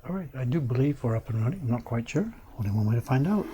All right, I do believe we're up and running. I'm not quite sure. Only one way to find out.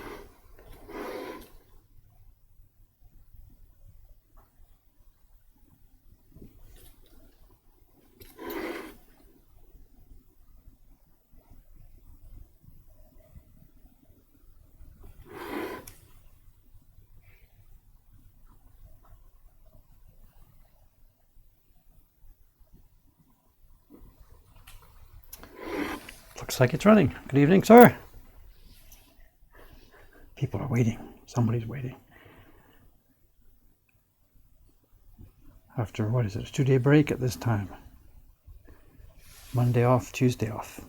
Looks like it's running. Good evening, sir. People are waiting. Somebody's waiting. After, what is it, a 2-day break at this time. Monday off, Tuesday off.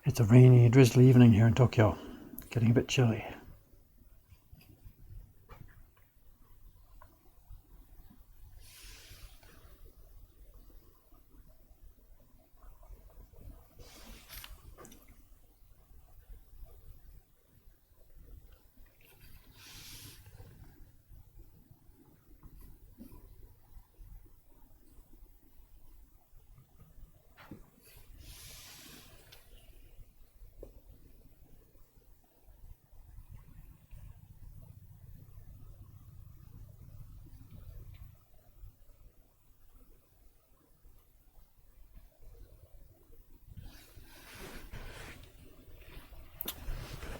It's a rainy, drizzly evening here in Tokyo. Getting a bit chilly.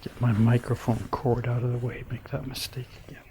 Get my microphone cord out of the way, make that mistake again.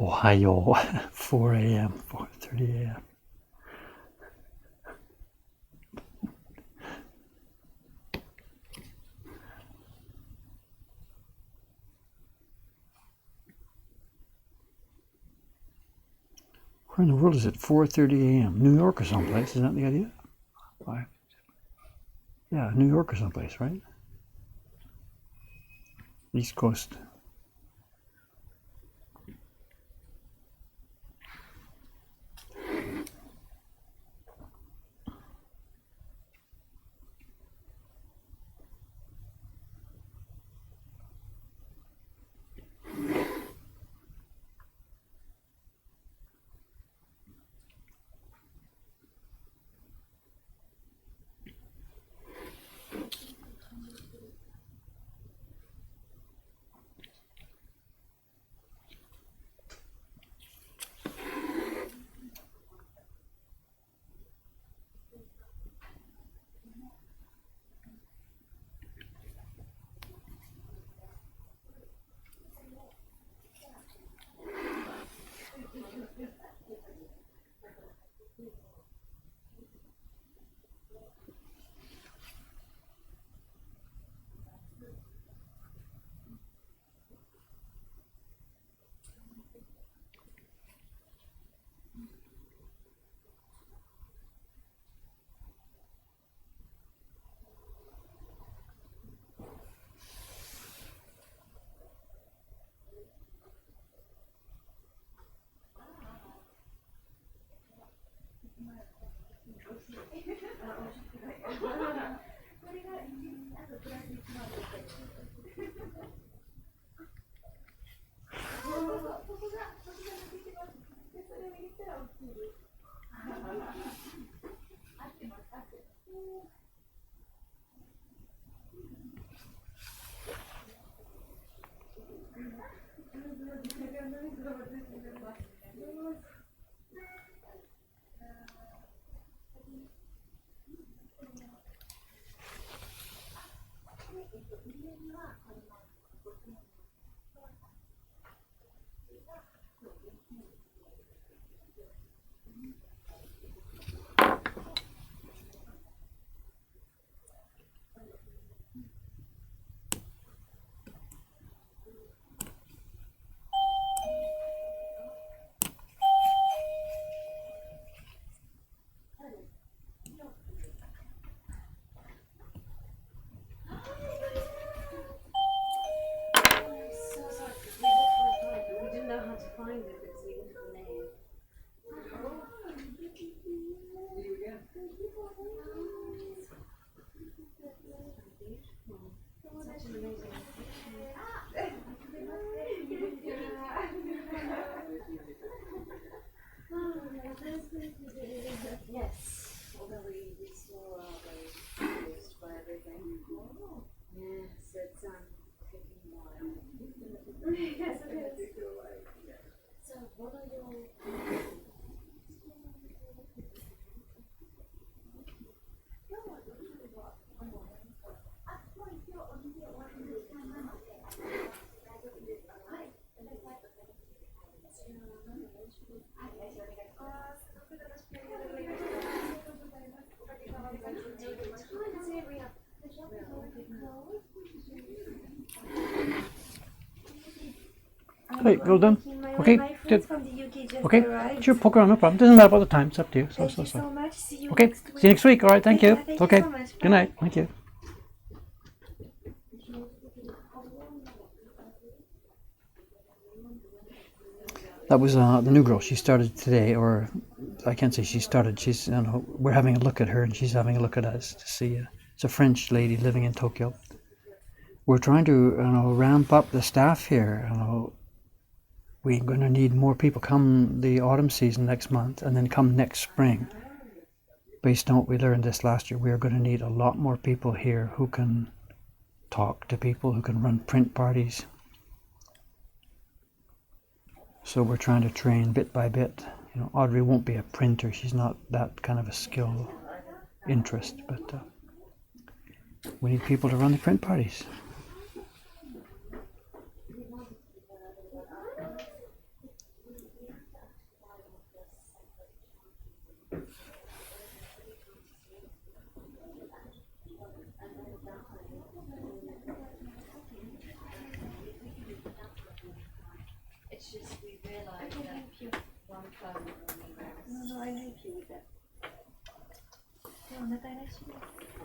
Ohio, 4 a.m., 4:30 a.m. Where in the world is it? 4:30 a.m. New York or someplace? Is that the idea? Yeah, New York or someplace, right? East Coast. Hey, well done. Okay, good. Okay, sure, poke around, no problem. Doesn't matter about the time, it's up to you. Thank you so much. See you Okay, next week. see you next week. All right, thank you. Yeah, thank you Okay, so much. good night. Thank you. That was the new girl. She started today, or I can't say she started. She's, you know, we're having a look at her, and she's having a look at us to see. It's a French lady living in Tokyo. We're trying to, you know, ramp up the staff here. You know, we're going to need more people come the autumn season next month, and then come next spring. Based on what we learned this last year, we are going to need a lot more people here who can talk to people, who can run print parties. So we're trying to train bit by bit. You know, Audrey won't be a printer. She's not that kind of a skill interest, but we need people to run the print parties. It's just we realised that one phone only works. No, I help you with that. お願いします。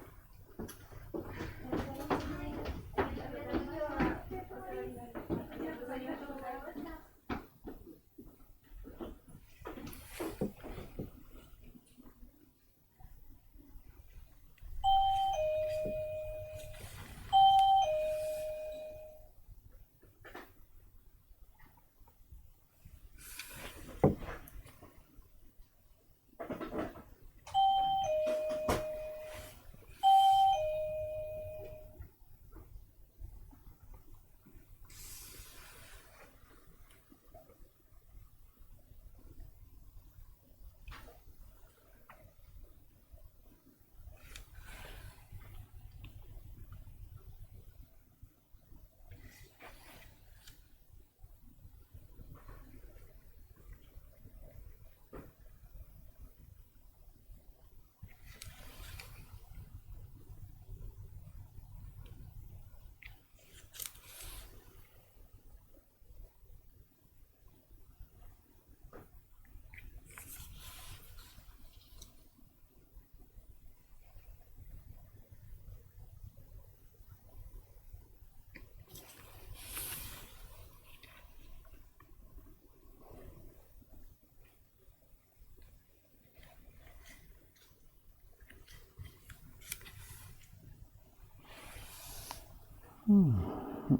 Oops,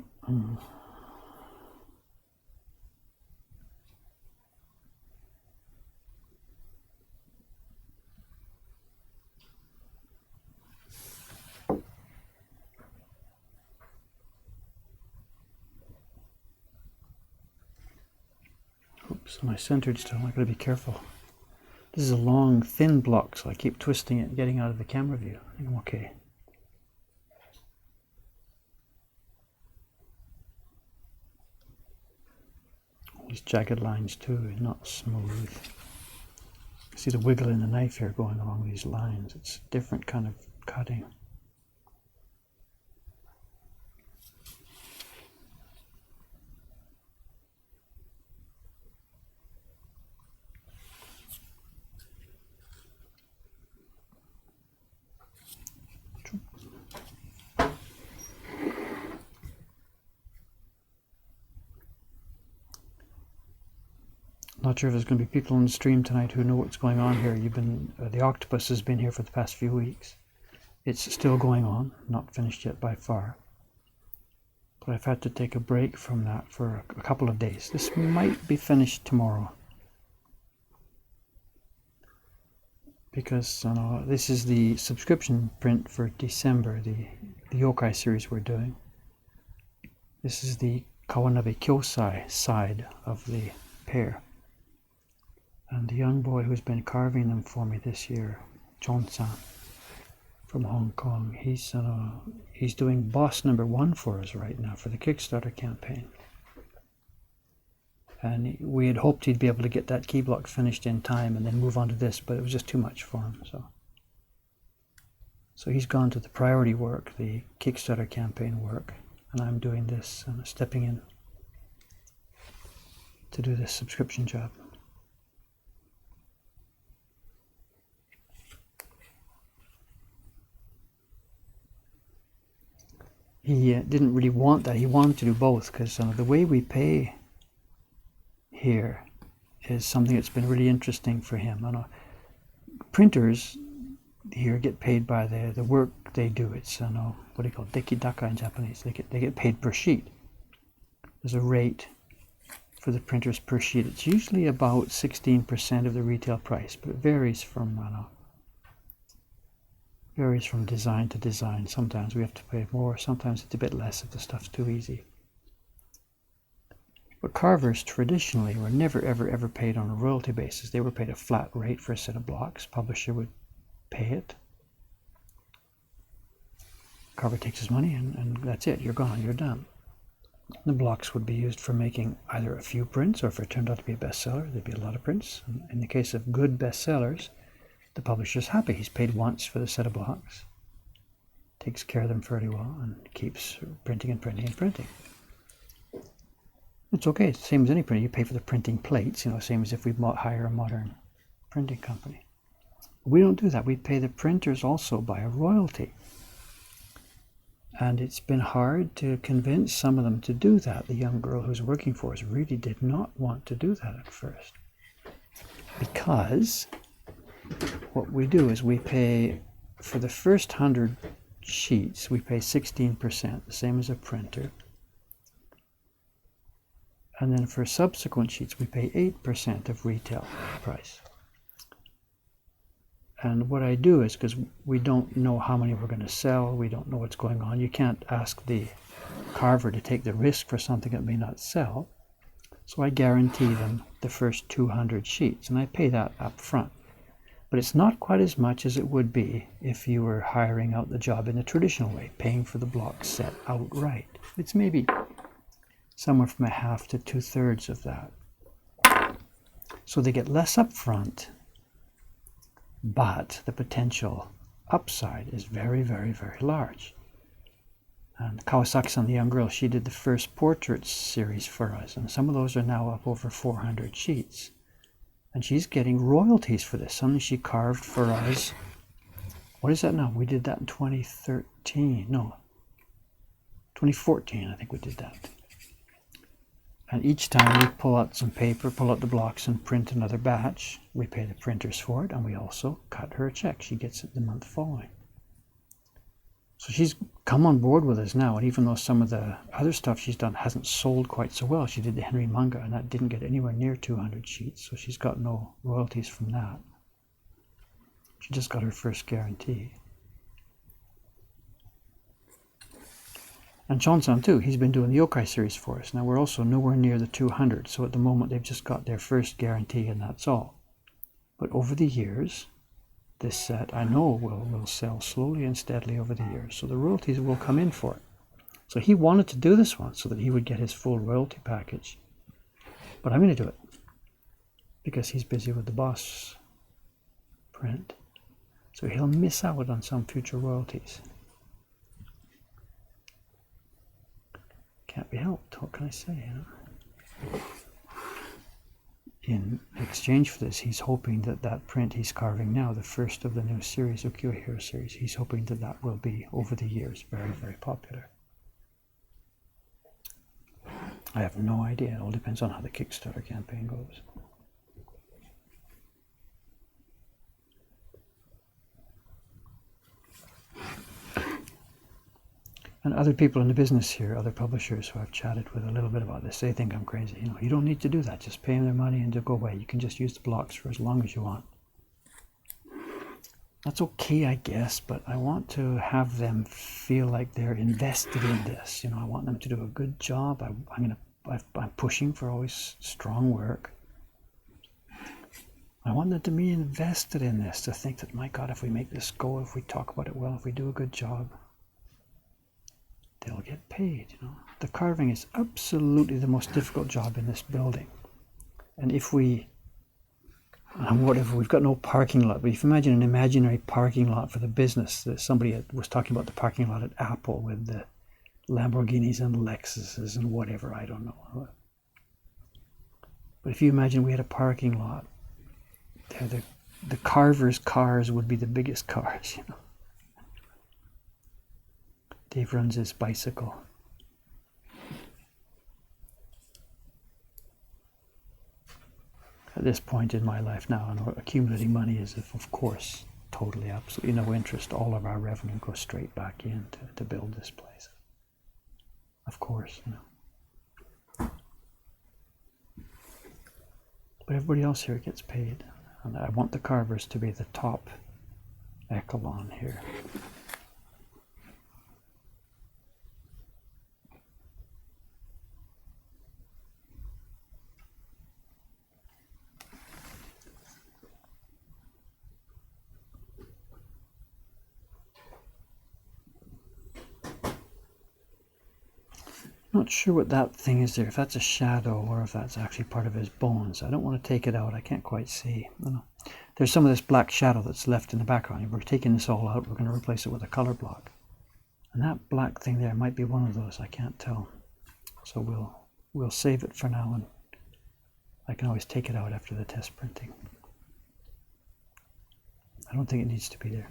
am I centered still? I gotta be careful. This is a long, thin block, so I keep twisting it and getting out of the camera view. I think I'm okay. These jagged lines too, not smooth. See the wiggle in the knife here going along these lines. It's a different kind of cutting. Not sure if there's going to be people on the stream tonight who know what's going on here. The octopus has been here for the past few weeks. It's still going on, not finished yet by far. But I've had to take a break from that for a couple of days. This might be finished tomorrow. Because this is the subscription print for December, the yokai series we're doing. This is the Kawanabe Kyosai side of the pair. And the young boy who's been carving them for me this year, Chon-san from Hong Kong, he's doing boss number 1 for us right now for the Kickstarter campaign. And we had hoped he'd be able to get that key block finished in time and then move on to this, but it was just too much for him. So he's gone to the priority work, the Kickstarter campaign work, and I'm doing this and stepping in to do this subscription job. He didn't really want that. He wanted to do both because the way we pay here is something that's been really interesting for him. Printers here get paid by the work they do. It's what do you call it? Dekidaka in Japanese. They get paid per sheet. There's a rate for the printers per sheet. It's usually about 16% of the retail price, but it varies from design to design. Sometimes we have to pay more, sometimes it's a bit less if the stuff's too easy. But carvers traditionally were never ever paid on a royalty basis. They were paid a flat rate for a set of blocks. Publisher would pay it. Carver takes his money and that's it. You're gone, you're done. The blocks would be used for making either a few prints, or if it turned out to be a bestseller, there'd be a lot of prints. In the case of good bestsellers, the publisher's happy. He's paid once for the set of blocks, takes care of them fairly well, and keeps printing and printing and printing. It's okay. It's the same as any printer. You pay for the printing plates, same as if we hire a modern printing company. We don't do that. We pay the printers also by a royalty. And it's been hard to convince some of them to do that. The young girl who's working for us really did not want to do that at first. Because what we do is we pay, for the first 100 sheets, we pay 16%, the same as a printer. And then for subsequent sheets, we pay 8% of retail price. And what I do is, because we don't know how many we're going to sell, we don't know what's going on, you can't ask the carver to take the risk for something that may not sell. So I guarantee them the first 200 sheets, and I pay that up front. But it's not quite as much as it would be if you were hiring out the job in the traditional way, paying for the block set outright. It's maybe somewhere from 1/2 to 2/3 of that. So they get less up front, but the potential upside is very, very, very large. And Kawasaki-san, the young girl, she did the first portraits series for us, and some of those are now up over 400 sheets. And she's getting royalties for this. Something she carved for us. What is that now? We did that in 2013. No, 2014, I think we did that. And each time we pull out some paper, pull out the blocks and print another batch. We pay the printers for it, and we also cut her a check. She gets it the month following. So she's come on board with us now, and even though some of the other stuff she's done hasn't sold quite so well, she did the Henry manga, and that didn't get anywhere near 200 sheets, so she's got no royalties from that. She just got her first guarantee. And Chon-san too, he's been doing the yokai series for us. Now we're also nowhere near the 200, so at the moment they've just got their first guarantee and that's all. But over the years, this set I know will sell slowly and steadily over the years, so the royalties will come in for it. So he wanted to do this one so that he would get his full royalty package. But I'm going to do it because he's busy with the boss print. So he'll miss out on some future royalties. Can't be helped, what can I say, you know? In exchange for this, he's hoping that that print he's carving now, the first of the new series, Ukiyo Hero series, he's hoping that that will be, over the years, very, very popular. I have no idea. It all depends on how the Kickstarter campaign goes. And other people in the business here, other publishers who I've chatted with a little bit about this, they think I'm crazy. You know, you don't need to do that. Just pay them their money and they'll go away. You can just use the blocks for as long as you want. That's okay, I guess, but I want to have them feel like they're invested in this. You know, I want them to do a good job. I'm pushing for always strong work. I want them to be invested in this, to think that, my God, if we make this go, if we talk about it well, if we do a good job, they'll get paid, you know. The carving is absolutely the most difficult job in this building. And if we've got no parking lot, but if you imagine an imaginary parking lot for the business, that somebody was talking about the parking lot at Apple with the Lamborghinis and Lexuses and whatever, I don't know. But if you imagine we had a parking lot, the carvers' cars would be the biggest cars, you know. Dave runs his bicycle. At this point in my life now, and accumulating money is, of course, totally, absolutely no interest. All of our revenue goes straight back in to build this place. Of course, you know. But everybody else here gets paid. And I want the carvers to be the top echelon here. Not sure what that thing is there, if that's a shadow or if that's actually part of his bones. I don't want to take it out, I can't quite see. There's some of this black shadow that's left in the background. We're taking this all out, we're going to replace it with a color block. And that black thing there might be one of those, I can't tell. So we'll save it for now, and I can always take it out after the test printing. I don't think it needs to be there.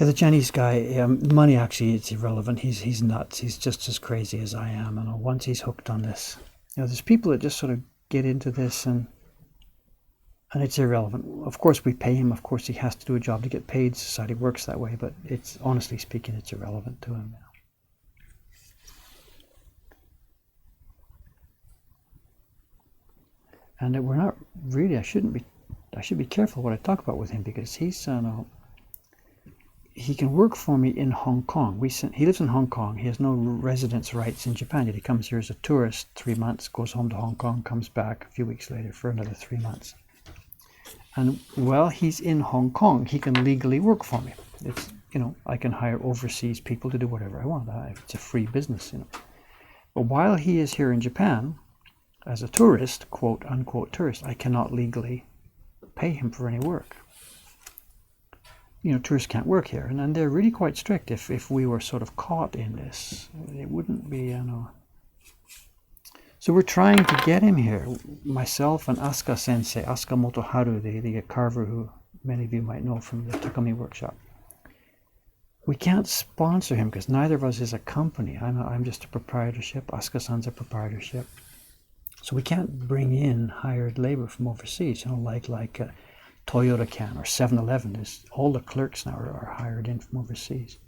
Yeah, the Chinese guy, money actually, it's irrelevant. He's nuts. He's just as crazy as I am. And once he's hooked on this, you know, there's people that just sort of get into this and it's irrelevant. Of course we pay him. Of course he has to do a job to get paid. Society works that way. But it's, honestly speaking, it's irrelevant to him now. And we're not really, I should be careful what I talk about with him, because he's, he can work for me in Hong Kong. He lives in Hong Kong. He has no residence rights in Japan yet. He comes here as a tourist 3 months, goes home to Hong Kong, comes back a few weeks later for another 3 months. And while he's in Hong Kong, he can legally work for me. It's, you know, I can hire overseas people to do whatever I want. It's a free business, you know. But while he is here in Japan, as a tourist, quote unquote tourist, I cannot legally pay him for any work. You know, tourists can't work here, and they're really quite strict. If we were sort of caught in this, it wouldn't be, you know. So we're trying to get him here. Myself and Asuka Sensei, Asuka Motoharu, the carver who many of you might know from the Takami workshop. We can't sponsor him because neither of us is a company. I'm just a proprietorship. Asuka-san's a proprietorship. So we can't bring in hired labor from overseas, like Toyota can or 7-Eleven. All the clerks now are hired in from overseas.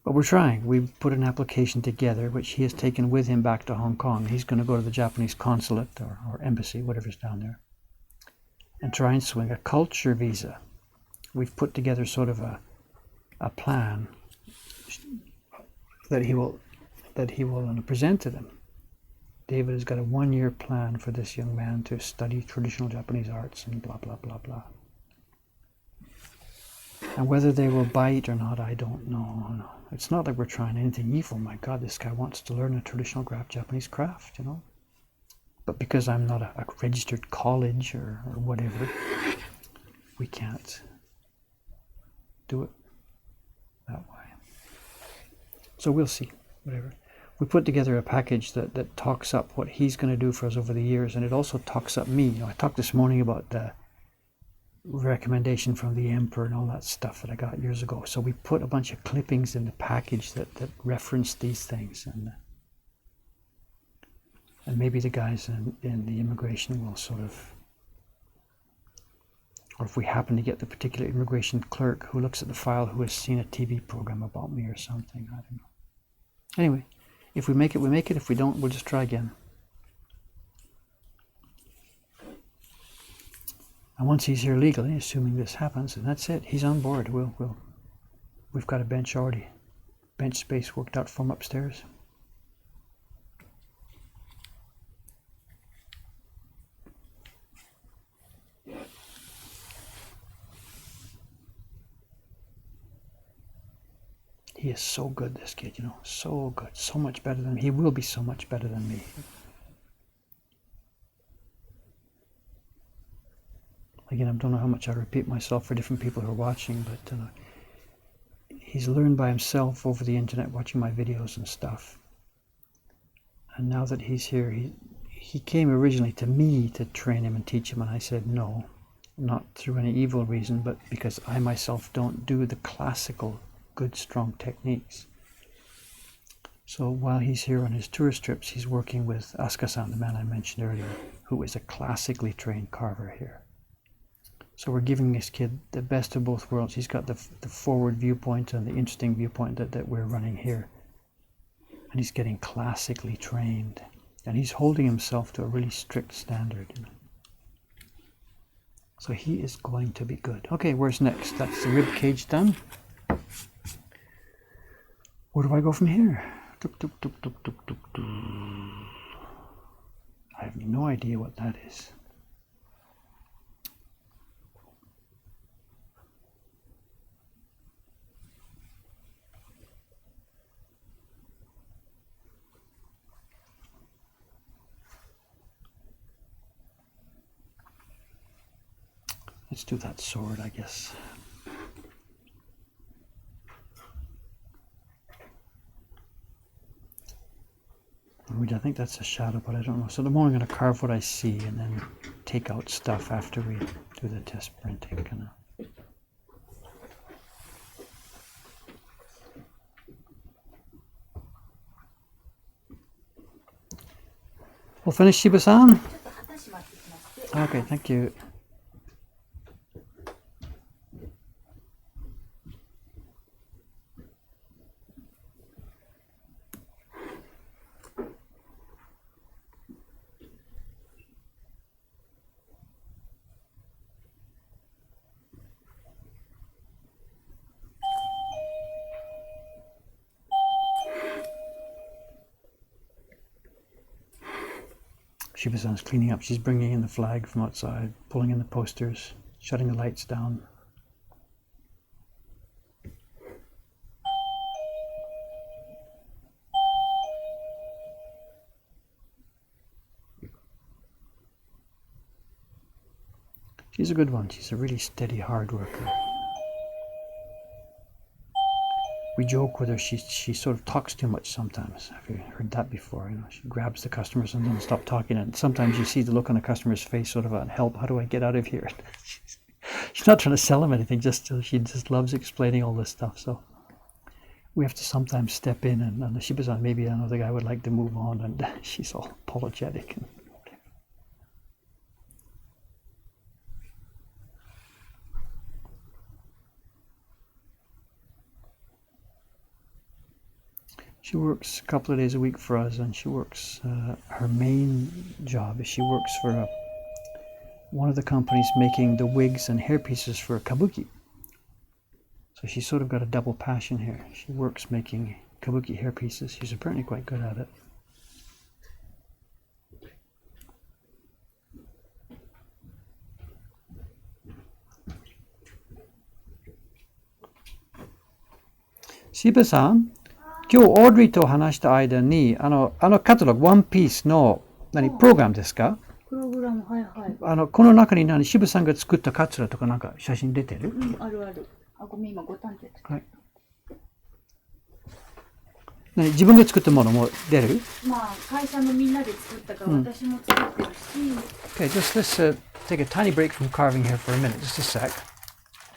But we're trying. We've put an application together, which he has taken with him back to Hong Kong. He's going to go to the Japanese consulate or embassy, whatever's down there, and try and swing a culture visa. We've put together sort of a plan that he will present to them. David has got a 1-year plan for this young man to study traditional Japanese arts and blah, blah, blah, blah. And whether they will bite or not, I don't know. It's not like we're trying anything evil. My God, this guy wants to learn a traditional Japanese craft, But because I'm not a registered college or whatever, we can't do it that way. So we'll see, whatever. We put together a package that talks up what he's going to do for us over the years, and it also talks up me. I talked this morning about the recommendation from the emperor and all that stuff that I got years ago. So we put a bunch of clippings in the package that reference these things, and maybe the guys in the immigration will sort of, or if we happen to get the particular immigration clerk who looks at the file who has seen a TV program about me or something, I don't know. Anyway, if we make it, we make it. If we don't, we'll just try again. And once he's here legally, assuming this happens, and that's it, he's on board. We've got a bench already, bench space worked out from upstairs. He is so good, this kid, so good, so much better than me. He will be so much better than me. Again, I don't know how much I repeat myself for different people who are watching, but he's learned by himself over the internet, watching my videos and stuff. And now that he's here, he came originally to me to train him and teach him, and I said no, not through any evil reason, but because I myself don't do the classical good, strong techniques. So while he's here on his tourist trips, he's working with Asuka-san, the man I mentioned earlier, who is a classically trained carver here. So we're giving this kid the best of both worlds. He's got the forward viewpoint and the interesting viewpoint that we're running here. And he's getting classically trained. And he's holding himself to a really strict standard. So he is going to be good. Okay, where's next? That's the rib cage done. Where do I go from here? I have no idea what that is. Let's do that sword, I guess. I think that's a shadow, but I don't know. So the more I'm going to carve what I see and then take out stuff after we do the test printing. We'll finish, Shiba-san? Okay, thank you. Shiba-san's cleaning up. She's bringing in the flag from outside, pulling in the posters, shutting the lights down. She's a good one. She's a really steady, hard worker. We joke with her, she sort of talks too much sometimes. Have you heard that before? She grabs the customers and doesn't stop talking, and sometimes you see the look on the customer's face, sort of, help, how do I get out of here? She's not trying to sell him anything, she just loves explaining all this stuff. So we have to sometimes step in, and Shiba-san, maybe another guy would like to move on, and she's all apologetic. She works a couple of days a week for us, and she works, her main job is she works for one of the companies making the wigs and hairpieces for kabuki. So she's sort of got a double passion here. She works making kabuki hairpieces. She's apparently quite good at it. Shiba-san, 今日オードリーと話した間にカタログワンピースのプログラムですか？プログラム、はいはい。この中に渋さんが作ったカツラとかなんか写真出てる？うん、あるある。あ、ごめん、今5単って。はい。自分が作ったものも出る？まあ、会社のみんなで作ったから、私も作ってるし。Okay, let's take a tiny break from carving here for a minute, just a sec.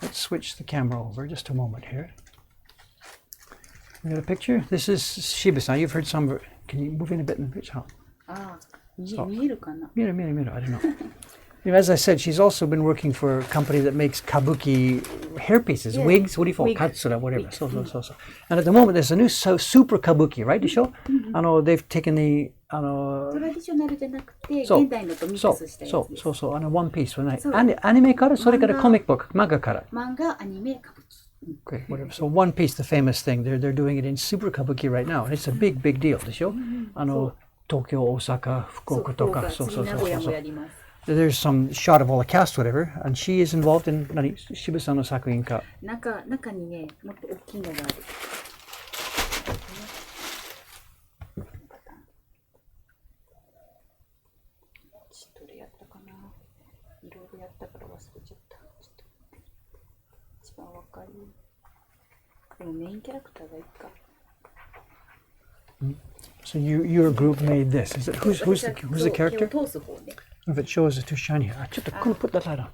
Let's switch the camera over, just a moment here. We got a picture? This is Shiba-san. You've heard some of it. Can you move in a bit in the picture? So, 見えるかな? I don't know. As I said, she's also been working for a company that makes kabuki hairpieces, wigs, what do you call it? Katsura, whatever. So. And at the moment, there's a new super kabuki, right, to show? They've taken the... トラディショナルじゃなくて、現代のとミックスしたやつです。そう、One Piece はない。アニメから、それからコミックブック、漫画から。漫画、アニメ、歌舞伎。Great, whatever. So One Piece, the famous thing, they're doing it in super kabuki right now, and it's a big deal, でしょ? 東京、大阪、福岡とか、そう。There's some shot of all the cast, whatever, and she is involved in 渋さんの作品か。中にね、もっと大きいのがある。どれやったかな。いろいろやったから忘れちゃった。一番わかる。でもメインキャラクターがいいか。So your group made this. Is it who's the character? If it shows it's too shiny. Just put that light on.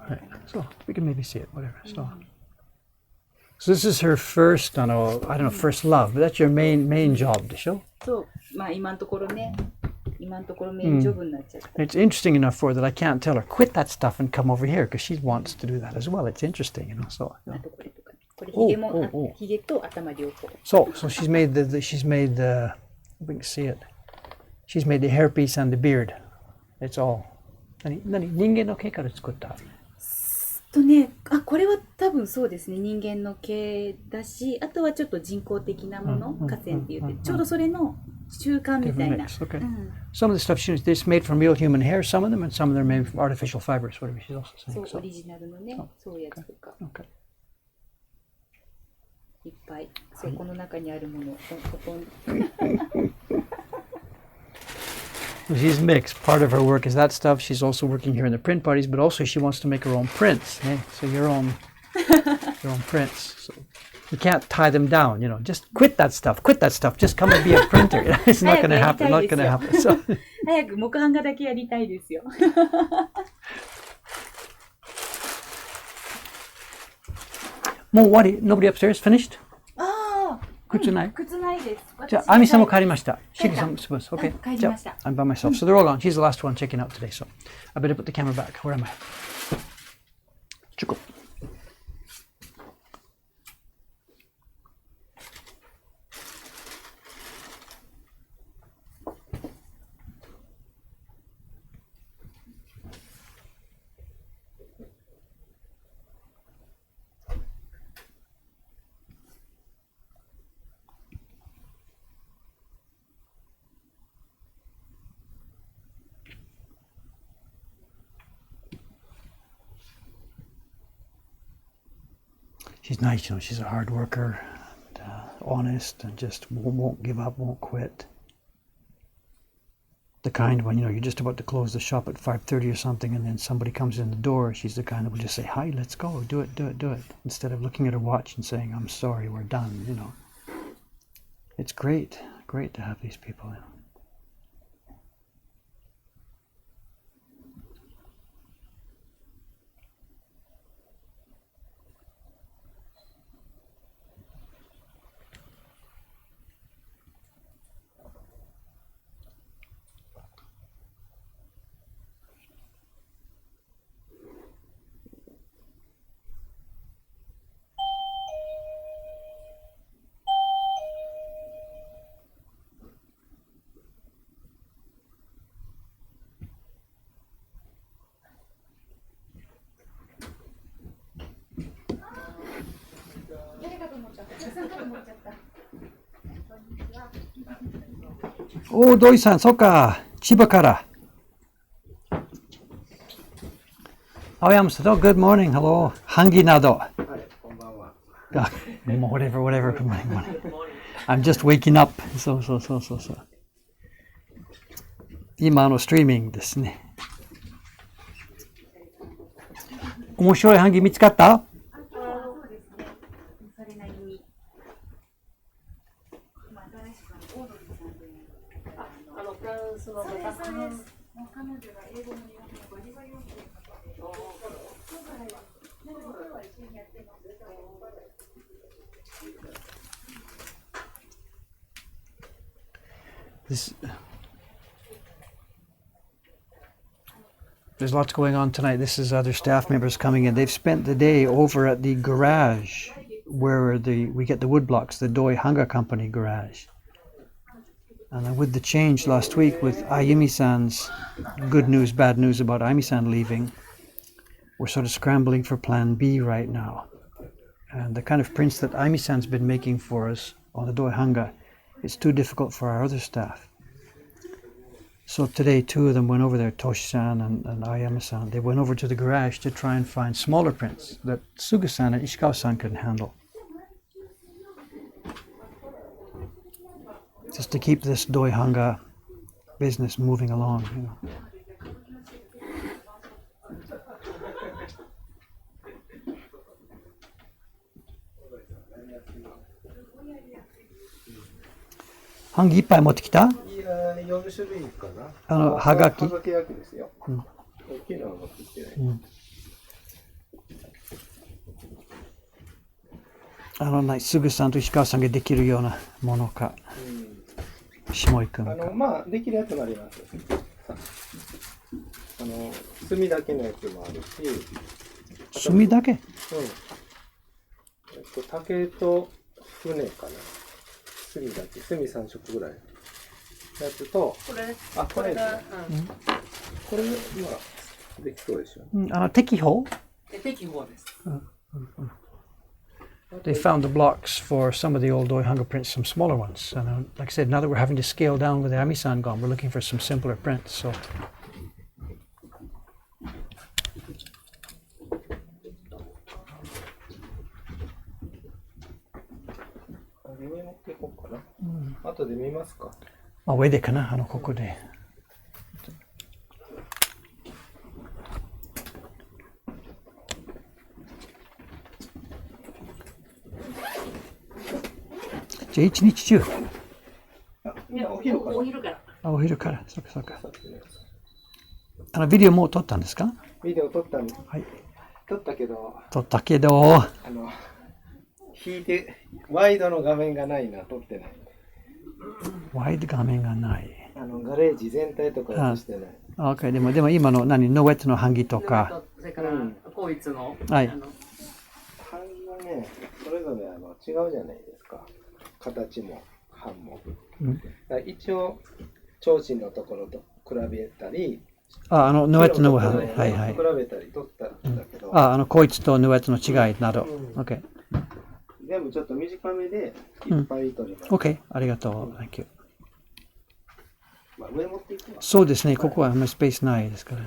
Right. So we can maybe see it. Whatever. So this is her first, I don't know, first love. But that's your main job, でしょ? そう、まあ今のところね、今のところメインジョブになっちゃった。It's interesting enough for her that I can't tell her quit that stuff and come over here because she wants to do that as well. It's interesting, So. これヒゲもヒゲと頭両方。So she's made we can see it. She's made the hairpiece and the beard. It's all. 人間の毛から作った？これは多分そうですね。人間の毛だし、あとはちょっと人工的なもの、河川って言って、ちょうどそれの習慣みたいな。Okay. Some of the stuff she's made from real human hair, some of them, and some of them are made from artificial fibers. Whatever she's also saying. そう、オリジナルのね、そういうやつとか。Okay. いっぱい。そう、この中にあるもの、ほとんど。She's mixed. Part of her work is that stuff. She's also working here in the print parties, but also she wants to make her own prints. So your own prints. So you can't tie them down. Just quit that stuff. Just come and be a printer. It's not going to happen. So. 早く木版画だけやりたいですよ。もう終わり? Nobody upstairs? Finished? 靴ない？靴ないです。じゃあ、アミさんも帰りました。シリさんもsupposed. Okay. 帰りました。I'm by myself. So they're all gone. She's the last one checking out today. So I better put the camera back. Where am I? Chuko. She's nice, she's a hard worker, and, honest, and just won't give up, won't quit. The kind when, you're just about to close the shop at 5:30 or something, and then somebody comes in the door, she's the kind that will just say, hi, let's go, do it, instead of looking at her watch and saying, I'm sorry, we're done, It's great to have these people, おー、土井さん、そっか。千葉から。青山さん、good morning, hello. ハンギなど。はい、こんばんは。whatever, good morning. I'm just waking up. そう。今ストリーミングですね。面白いハンギ見つかった？There's lots going on tonight. This is other staff members coming in. They've spent the day over at the garage where we get the wood blocks, the Doi Hanga Company garage. And with the change last week with Ayumi-san's good news, bad news about Ayumi-san leaving, we're sort of scrambling for plan B right now. And the kind of prints that Ayumi-san's been making for us on the Doi Hanga, it's too difficult for our other staff. So today, two of them went over there, Toshi-san and Ayama-san. They went over to the garage to try and find smaller prints that Suga-san and Ishikawa-san can handle. Just to keep this Doi Hanga business moving along, you know. Hangi いっぱい持ってきた？いや、4種類かな。はがき？はがきだけですよ。大きいのは持ってきてない。すぐさんと石川さんができるようなものか、下井くんか。まあ、できるやつもあります。墨だけのやつもあるし。墨だけ？竹と船かな。墨だけ、墨3色ぐらい。やつと、これが、これ、まあ、できそうでしょ。適法？適法です。They found the blocks for some of the old Doi Hanga prints, some smaller ones. And like I said, now that we're having to scale down with the Ami-san gone, we're looking for some simpler prints. So. Oh, 上でかな、ここで。じゃあ一日中。いや、お昼から。お昼から。そっか。ビデオもう撮ったんですか？ビデオ撮ったんです。はい。撮ったけど。引いて、ワイドの画面がないな、撮ってない。ワイド画面がない。ガレージ全体とか映してない。OK、でも今のノーウェットの版木とか。それから、こいつの。はい。版木はね、それぞれ違うじゃないですか。形も、版も。一応、提灯のところと比べたり、ノーウェットの版、はい。比べたり撮ったんだけど。こいつとノーウェットの違いなど。OK。全部ちょっと短めでいっぱい撮ります。OK、ありがとう。Thank you。上持っていくわ。そうですね、ここはあんまりスペースないですから。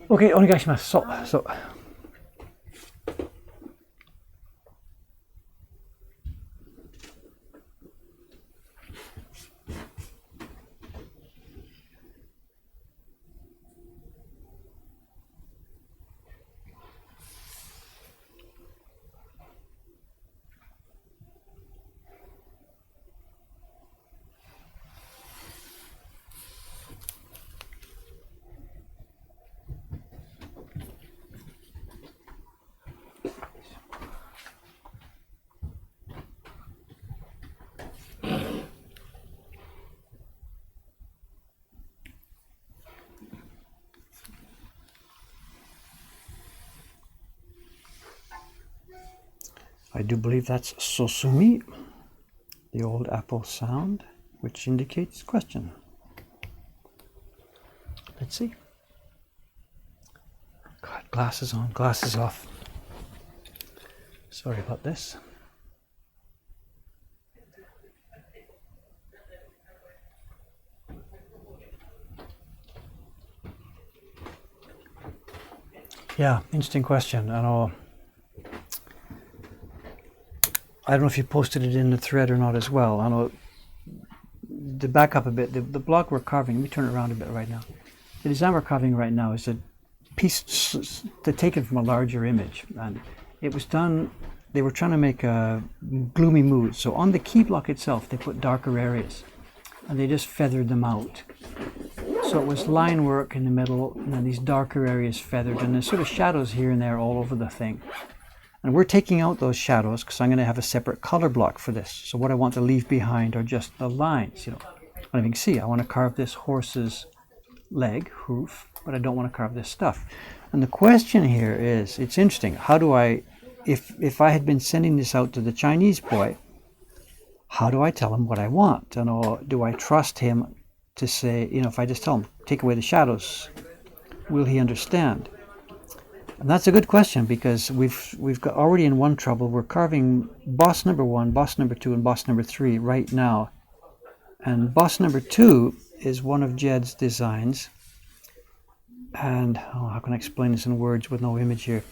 OK、お願いします。そう。I do believe that's Sosumi. the old apple sound, which indicates question. Let's see. God, glasses on, glasses off. Sorry about this. Yeah, interesting question. I don't know if you posted it in the thread or not as well. I know, to back up a bit, the block we're carving, let me turn it around a bit right now. The design we're carving right now is a piece taken from a larger image. And it was done, they were trying to make a gloomy mood. So on the key block itself, they put darker areas. And they just feathered them out. So it was line work in the middle, and then these darker areas feathered, and there's sort of shadows here and there all over the thing. And we're taking out those shadows because I'm going to have a separate color block for this. So what I want to leave behind are just the lines, you know. And you can see, I want to carve this horse's leg, hoof, but I don't want to carve this stuff. And the question here is, it's interesting, how do I, if I had been sending this out to the Chinese boy, how do I tell him what I want? And do I trust him to say, you know, if I just tell him, take away the shadows, will he understand? And that's a good question, because we've got already in one trouble. We're carving boss number 1, boss number 2, and boss number 3 right now. And boss number 2 is one of Jed's designs. And how can I explain this in words with no image here?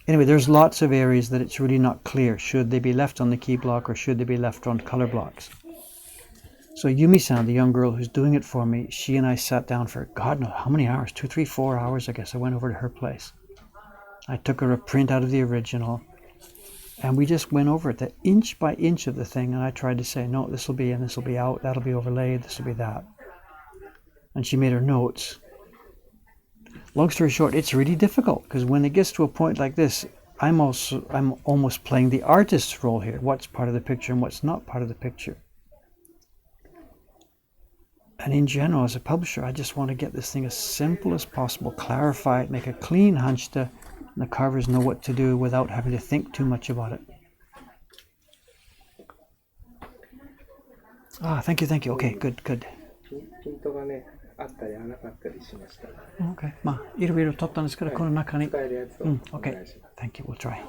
Anyway, there's lots of areas that it's really not clear. Should they be left on the key block or should they be left on color blocks? So Yumi-san, the young girl who's doing it for me, she and I sat down for God knows how many hours, 2, 3, 4 hours, I guess. I went over to her place. I took her a print out of the original, and we just went over it, the inch by inch of the thing, and I tried to say, no, this will be in, this will be out, that'll be overlaid, this will be that. And she made her notes. Long story short, it's really difficult, because when it gets to a point like this, I'm almost playing the artist's role here. What's part of the picture and what's not part of the picture. And in general, as a publisher, I just want to get this thing as simple as possible, clarify it, make a clean hanshita, and the carvers know what to do without having to think too much about it. Ah, thank you, thank you. Okay, good, good. Okay, まあ、いろいろ取ったんですけど、この中に。Okay, thank you, we'll try. はい。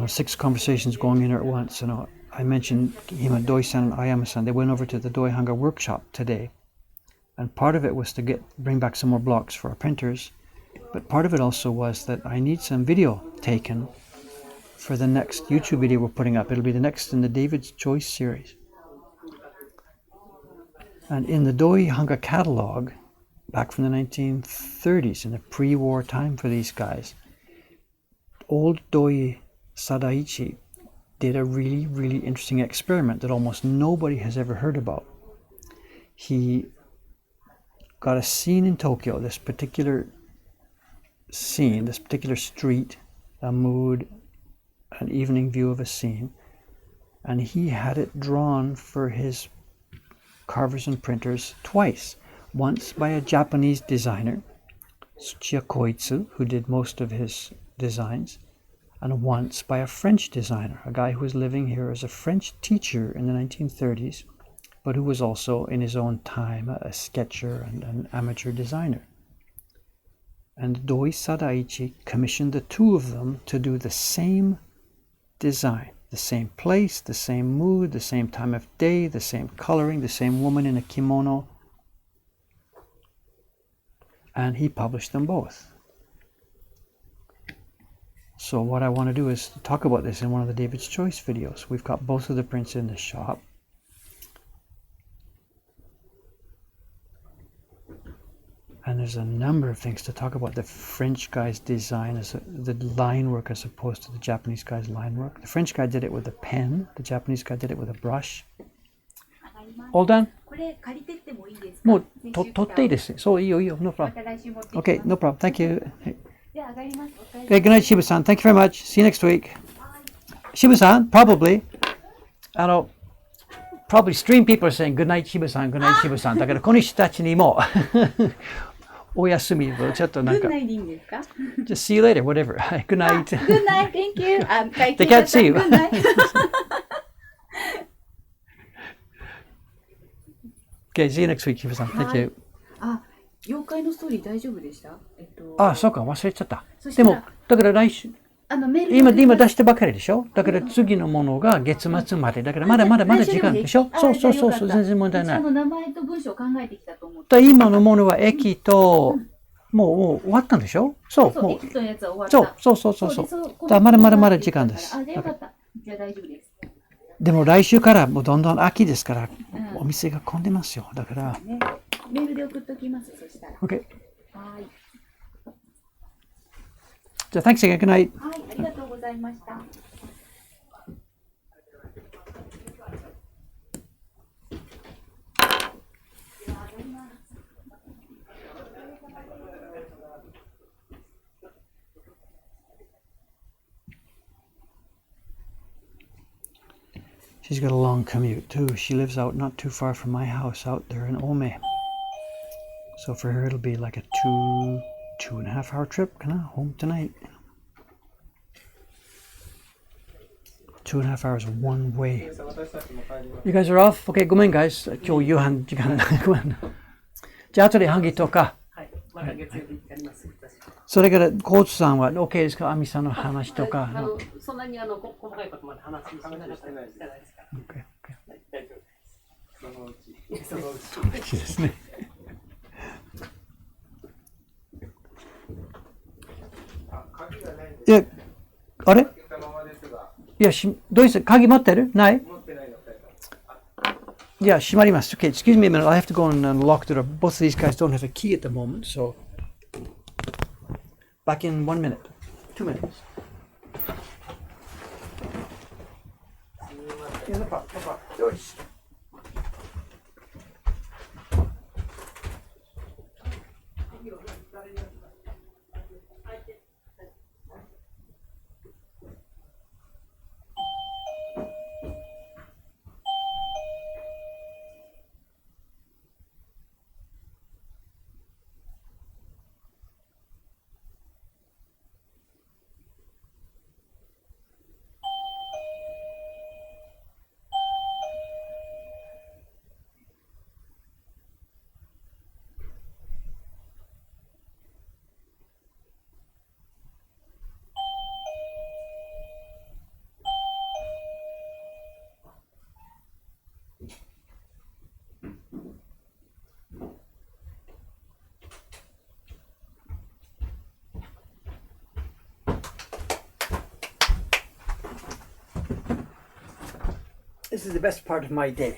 6 conversations going in at once. I mentioned Hima Doi-san and Ayama-san. They went over to the Doi Hanga workshop today. And part of it was to bring back some more blocks for our printers. But part of it also was that I need some video taken for the next YouTube video we're putting up. It'll be the next in the David's Choice series. And in the Doi Hanga catalog, back from the 1930s, in the pre-war time for these guys, old Doi Sadaichi did a really, really interesting experiment that almost nobody has ever heard about. He got a scene in Tokyo, this particular scene, this particular street, a mood, an evening view of a scene, and he had it drawn for his carvers and printers twice. Once by a Japanese designer, Tsuchiya Koitsu, who did most of his designs, and once by a French designer, a guy who was living here as a French teacher in the 1930s, but who was also in his own time a sketcher and an amateur designer. And Doi Sadaichi commissioned the two of them to do the same design, the same place, the same mood, the same time of day, the same coloring, the same woman in a kimono. And he published them both. So what I want to do is talk about this in one of the David's Choice videos. We've got both of the prints in the shop. And there's a number of things to talk about. The French guy's design, the line work as opposed to the Japanese guy's line work. The French guy did it with a pen. The Japanese guy did it with a brush. All done? もう取っていいです。そう、いいよ、いいよ。No problem. Okay, no problem. Thank you. Okay, good night, Shiba-san. Thank you very much. See you next week. Shiba-san, probably. probably stream people are saying good night シブさん good night シブさんだからこの人たちにもお休みをちょっとなんか Good night でいいんですか just see you later whatever good night Good night, thank you. They can't see you. Good night. Okay, see you next week シブさん Thank you 妖怪のストーリー大丈夫でした？そうか忘れちゃったそしたらでもだから来週メール今出したばかりでしょだから次のものが月末までだからまだ時間でしょそう全然問題ない名前と文章を考えてきたと思って今のものは駅ともう終わったんでしょそう駅とのやつは終わったそうだまだ時間ですよかったじゃあ大丈夫ですでも来週からもうどんどん秋ですからお店が混んでますよだからメールで送っときますそしたら OK はいじゃあ Thanks again good night はいありがとうございました She's got a long commute too. She lives out not too far from my house out there in Ome. So for her it'll be like a 2.5 hour trip, home tonight. 2.5 hours one way. You guys are off? Okay, ごめん guys. 今日夕飯時間ごめん。じゃあ後で半切とか。まだ月曜日やります。それからコーチさんは OK ですか？アミさんの話とか。そんなに細かいことまで話してないですから。OK。大丈夫です。そのうち。そのうちですね。鍵がないんで。いや、あれ？開けたままですが。いや、どうして鍵持ってる？ない？持ってないのかよ。いや、閉まります。Okay, excuse me a minute. I have to go and lock the door. Both of these guys don't have a key at the moment, so back in 1 minute. 2 minutes. This is the best part of my day.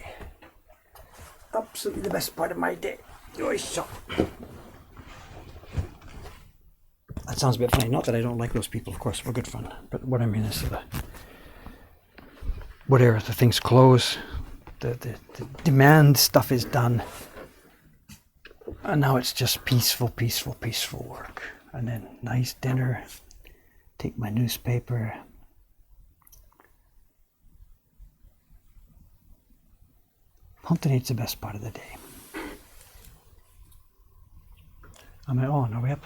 Absolutely the best part of my day. Yoisho. That sounds a bit funny. Not that I don't like those people, of course, we're good fun. But what I mean is whatever the things close, the demand stuff is done. And now it's just peaceful work. And then nice dinner, take my newspaper. Honestly, it's the best part of the day. Am I on? Are we up?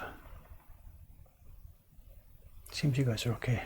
Seems you guys are okay.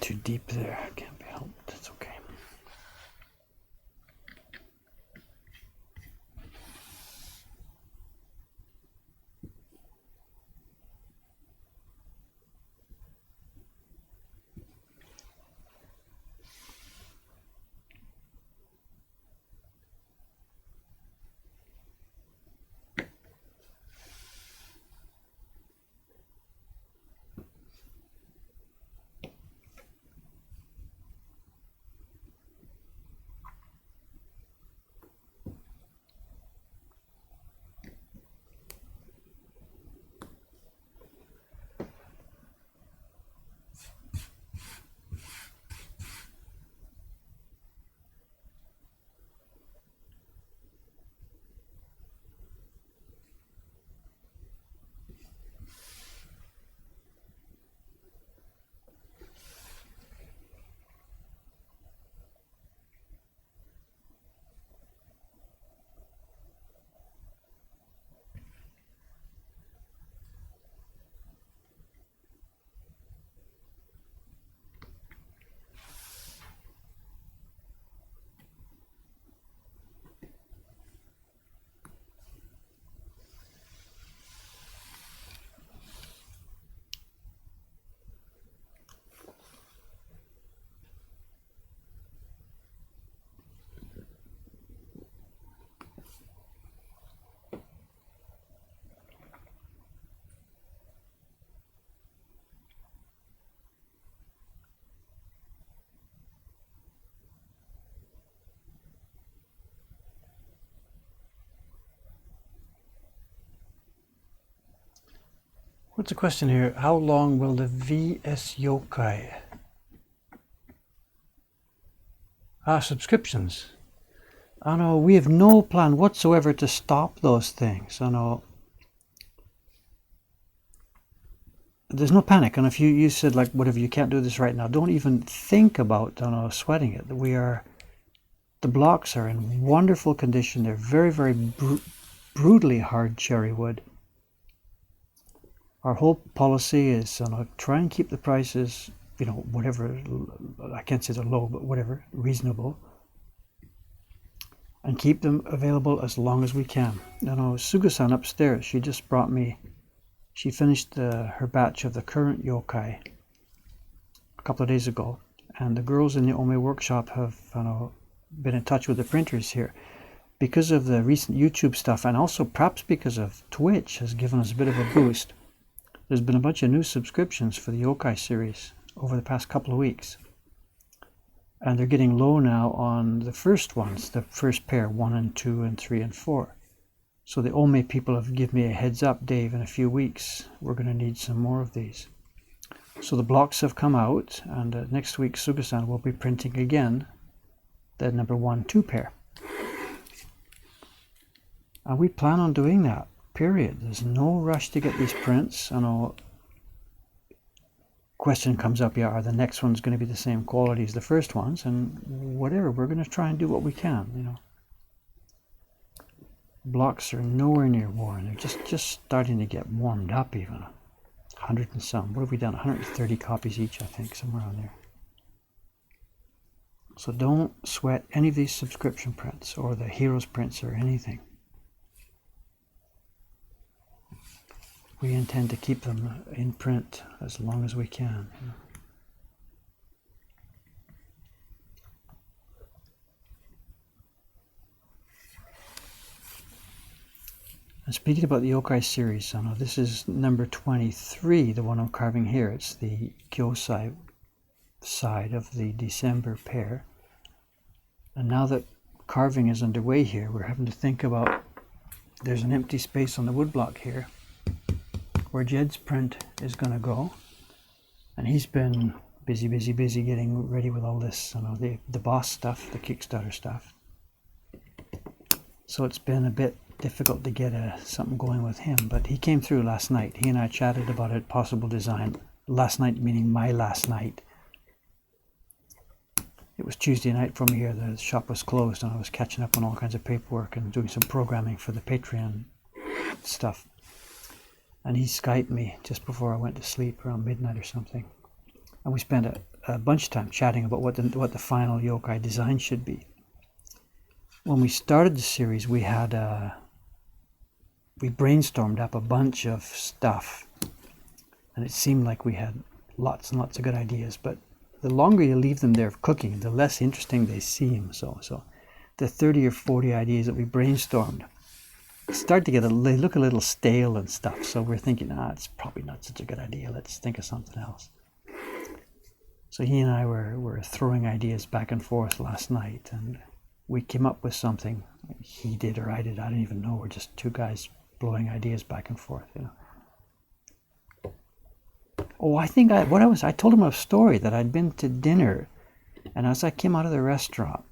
too deep there. Can't be helped. It's okay. What's the question here? How long will the VS Yokai? Subscriptions. I know we have no plan whatsoever to stop those things. I know there's no panic. And if you said like whatever, you can't do this right now, don't even think about sweating it. The blocks are in wonderful condition. They're very, very brutally hard cherry wood. Our whole policy is try and keep the prices, whatever, I can't say they're low, but whatever, reasonable. And keep them available as long as we can. Suga-san upstairs, she just brought me, she finished her batch of the current yokai a couple of days ago. And the girls in the Ome workshop have been in touch with the printers here. Because of the recent YouTube stuff, and also perhaps because of Twitch has given us a bit of a boost. There's been a bunch of new subscriptions for the yokai series over the past couple of weeks. And they're getting low now on the first ones, the first pair, 1 and 2 and 3 and 4. So the Ome people have given me a heads up, Dave, in a few weeks we're going to need some more of these. So the blocks have come out, and next week Suga-san will be printing again the number 1, 2 pair. And we plan on doing that. Period. There's no rush to get these prints. I know question comes up, are the next ones going to be the same quality as the first ones? And whatever, we're going to try and do what we can, Blocks are nowhere near worn. They're just starting to get warmed up even. 100 and some. What have we done? 130 copies each, I think, somewhere on there. So don't sweat any of these subscription prints or the Heroes prints or anything. We intend to keep them in print as long as we can. And speaking about the yokai series, I know this is number 23, the one I'm carving here. It's the Kyosai side of the December pair. And now that carving is underway here, we're having to think about, there's an empty space on the woodblock here where Jed's print is going to go, and he's been busy getting ready with all this, the boss stuff, the Kickstarter stuff. So it's been a bit difficult to get something going with him, but he came through last night. He and I chatted about a possible design. Last night meaning my last night. It was Tuesday night for me here. The shop was closed, and I was catching up on all kinds of paperwork and doing some programming for the Patreon stuff. And he Skyped me just before I went to sleep around midnight or something. And we spent a bunch of time chatting about what the final yokai design should be. When we started the series, we brainstormed up a bunch of stuff, and it seemed like we had lots and lots of good ideas. But the longer you leave them there cooking, the less interesting they seem. So the 30 or 40 ideas that we brainstormed start to they look a little stale and stuff. So we're thinking, it's probably not such a good idea. Let's think of something else. So he and I were throwing ideas back and forth last night, and we came up with something. He did or I did, I don't even know. We're just two guys blowing ideas back and forth, Oh, I think I told him a story that I'd been to dinner, and as I came out of the restaurant,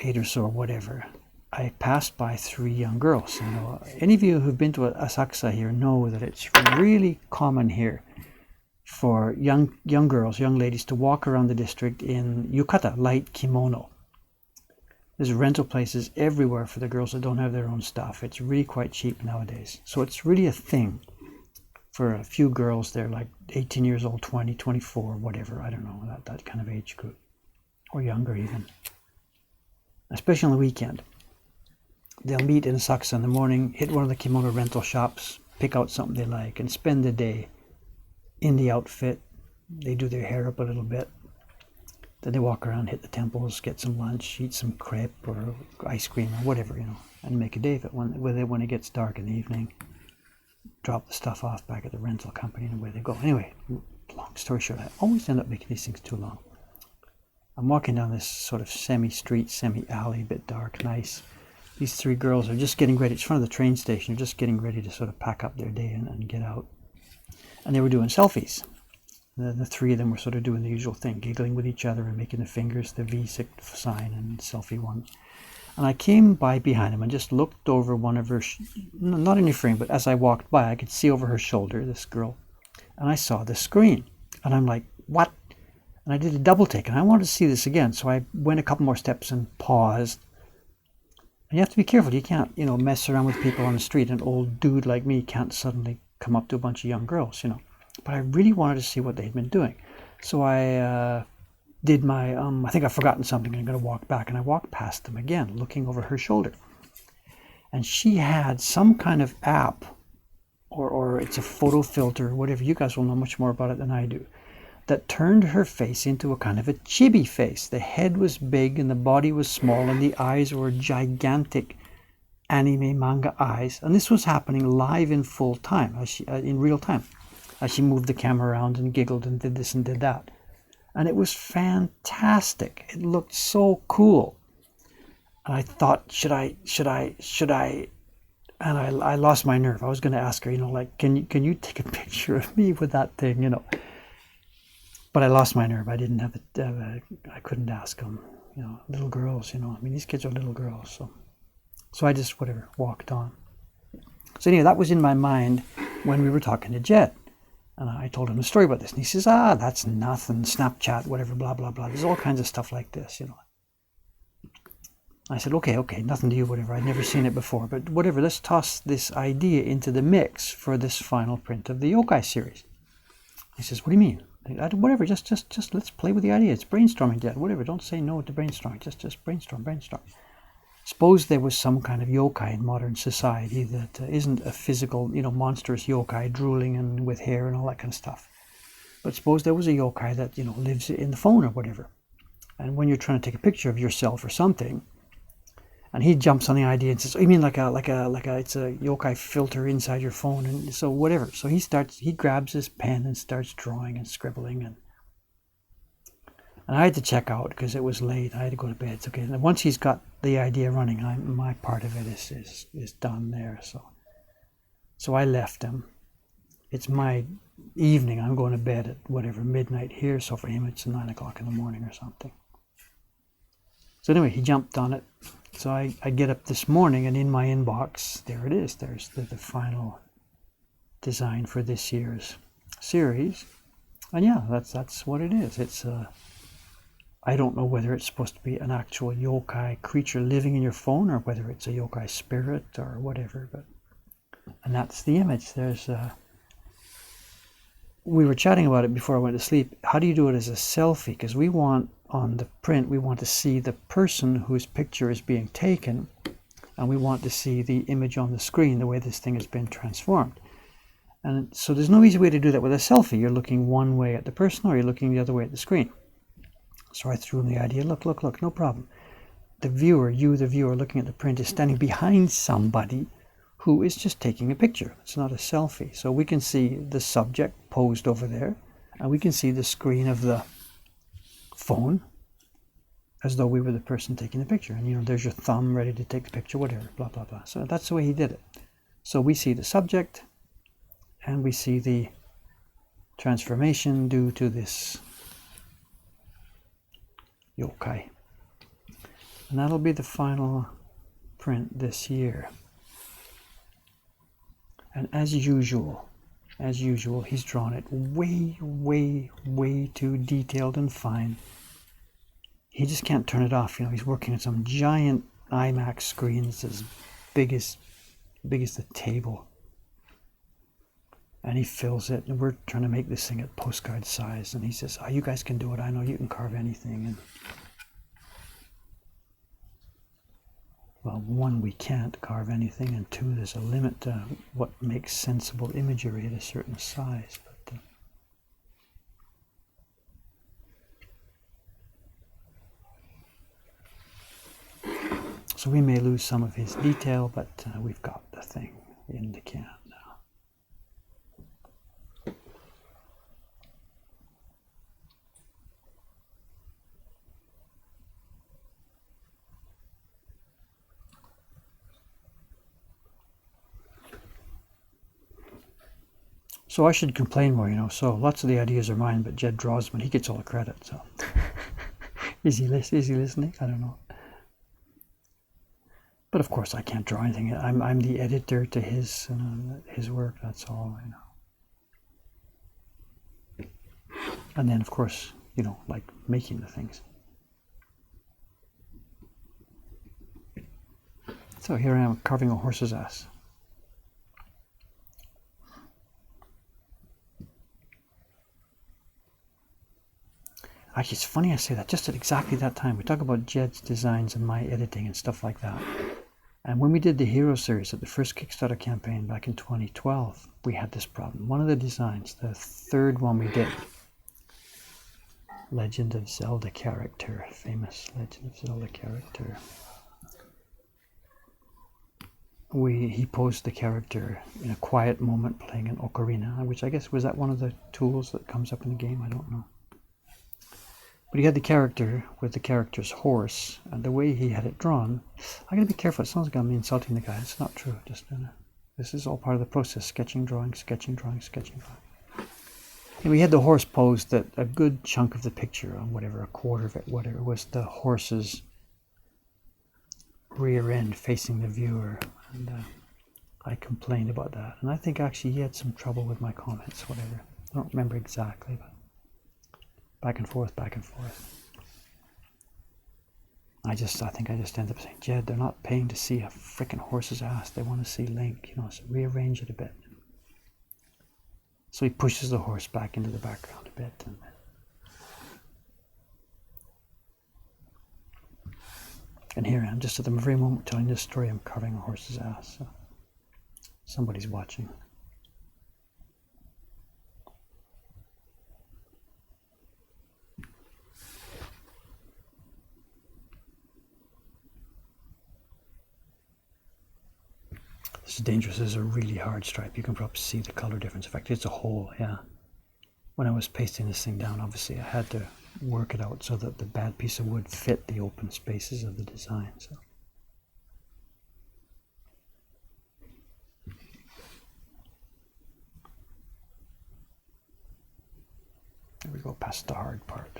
8 or so or whatever, I passed by 3 young girls. Any of you who've been to Asakusa here know that it's really common here for young girls, young ladies to walk around the district in yukata, light kimono. There's rental places everywhere for the girls that don't have their own stuff. It's really quite cheap nowadays. So it's really a thing for a few girls. They're like 18 years old, 20, 24, whatever. I don't know, that kind of age group. Or younger even. Especially on the weekend. They'll meet in Asakusa in the morning, hit one of the kimono rental shops, pick out something they like, and spend the day in the outfit. They do their hair up a little bit. Then they walk around, hit the temples, get some lunch, eat some crepe or ice cream or whatever, and make a day of it. When it gets dark in the evening, drop the stuff off back at the rental company and away they go. Anyway, long story short, I always end up making these things too long. I'm walking down this sort of semi-street, semi-alley, a bit dark, nice. These 3 girls are just getting ready. It's in front of the train station. They're just getting ready to sort of pack up their day and get out. And they were doing selfies. The 3 of them were sort of doing the usual thing, giggling with each other and making the fingers, the V sign and selfie one. And I came by behind them and just looked over one of her, not interfering, but as I walked by, I could see over her shoulder, this girl, and I saw the screen. And I'm like, what? And I did a double take, and I wanted to see this again. So I went a couple more steps and paused. And you have to be careful. You can't, mess around with people on the street. An old dude like me can't suddenly come up to a bunch of young girls, But I really wanted to see what they'd been doing. So I did my, I think I've forgotten something. I'm going to walk back. And I walked past them again, looking over her shoulder. And she had some kind of app, or it's a photo filter, whatever. You guys will know much more about it than I do. That turned her face into a kind of a chibi face. The head was big and the body was small and the eyes were gigantic anime manga eyes. And this was happening live in full time, in real time, as she moved the camera around and giggled and did this and did that. And it was fantastic. It looked so cool. And I thought, should I? And I lost my nerve. I was going to ask her, can you take a picture of me with that thing, But I lost my nerve. I didn't have I couldn't ask them, little girls, these kids are little girls. So I just, walked on. So anyway, that was in my mind when we were talking to Jed. And I told him a story about this. And he says, that's nothing, Snapchat, whatever, blah, blah, blah. There's all kinds of stuff like this, I said, okay, nothing to you, whatever. I'd never seen it before. But whatever, let's toss this idea into the mix for this final print of the yokai series. He says, what do you mean? Whatever, just let's play with the idea. It's brainstorming, Dad. Whatever, don't say no to brainstorming. Just brainstorm. Suppose there was some kind of yokai in modern society that isn't a physical, monstrous yokai drooling and with hair and all that kind of stuff. But suppose there was a yokai that, lives in the phone or whatever. And when you're trying to take a picture of yourself or something, and he jumps on the idea and says, oh, you mean like it's a yokai filter inside your phone, and so whatever. So he grabs his pen and starts drawing and scribbling, and I had to check out because it was late. I had to go to bed. It's okay. And once he's got the idea running, my part of it is done there. So I left him. It's my evening. I'm going to bed at midnight here. So for him, it's 9 o'clock in the morning or something. So anyway, he jumped on it. So I get up this morning, and in my inbox, there it is. There's the final design for this year's series. And yeah, that's what it is. It's I don't know whether it's supposed to be an actual yokai creature living in your phone or whether it's a yokai spirit or whatever. And that's the image. There's we were chatting about it before I went to sleep. How do you do it as a selfie? Because we want, on the print, we want to see the person whose picture is being taken, and we want to see the image on the screen, the way this thing has been transformed. And so there's no easy way to do that with a selfie. You're looking one way at the person, or you're looking the other way at the screen. So I threw in the idea, look, no problem. The viewer, you, the viewer, looking at the print, is standing behind somebody who is just taking a picture. It's not a selfie. So we can see the subject posed over there, and we can see the screen of the phone as though we were the person taking the picture. And, you know, there's your thumb ready to take the picture, whatever, blah, blah, blah. So that's the way he did it. So we see the subject, and we see the transformation due to this yokai. And that'll be the final print this year. And as usual, he's drawn it way, way, way too detailed and fine. He just can't turn it off. You know, he's working on some giant IMAX screen that's as big as the table. And he fills it, and we're trying to make this thing at postcard size. And he says, "Oh, you guys can do it. I know you can carve anything." And well, one, we can't carve anything, and two, there's a limit to what makes sensible imagery at a certain size. So we may lose some of his detail, but we've got the thing in the can now. So I should complain more, you know. So lots of the ideas are mine, but Jed draws them and he gets all the credit. So is he listening? I don't know. But of course, I can't draw anything. I'm the editor to his work. That's all I know. And then, of course, you know, like making the things. So here I am carving a horse's ass. Actually, it's funny I say that, just at exactly that time. We talk about Jed's designs and my editing and stuff like that. And when we did the Hero series at the first Kickstarter campaign back in 2012, we had this problem. One of the designs, the third one we did, Legend of Zelda character, famous Legend of Zelda character. He posed the character in a quiet moment playing an ocarina, which I guess was that one of the tools that comes up in the game, I don't know. But he had the character with the character's horse, and the way he had it drawn, I gotta be careful, it sounds like I'm insulting the guy. It's not true. Just this is all part of the process: sketching, drawing, sketching, drawing, sketching, drawing. And we had the horse posed that a good chunk of the picture, on whatever, a quarter of it, whatever, was the horse's rear end facing the viewer, and I complained about that. And I think actually he had some trouble with my comments, whatever. I don't remember exactly, but back and forth. I think I just ended up saying, Jed, they're not paying to see a frickin' horse's ass. They want to see Link, you know, so rearrange it a bit. So he pushes the horse back into the background a bit. And here I am, just at the very moment telling this story, I'm carving a horse's ass. So somebody's watching. This is dangerous. This is a really hard stripe. You can probably see the color difference. In fact, it's a hole, yeah. When I was pasting this thing down, obviously I had to work it out so that the bad piece of wood fit the open spaces of the design. So there we go, past the hard part.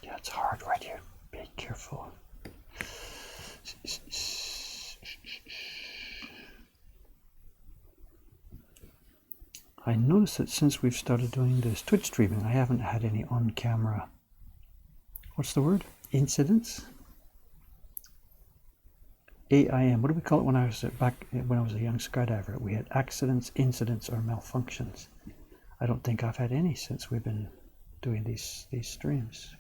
Yeah, it's hard right here. Be careful. I noticed that since we've started doing this Twitch streaming, I haven't had any on-camera, what's the word? Incidents? AIM. What do we call it when I was when I was a young skydiver? We had accidents, incidents, or malfunctions. I don't think I've had any since we've been doing these streams.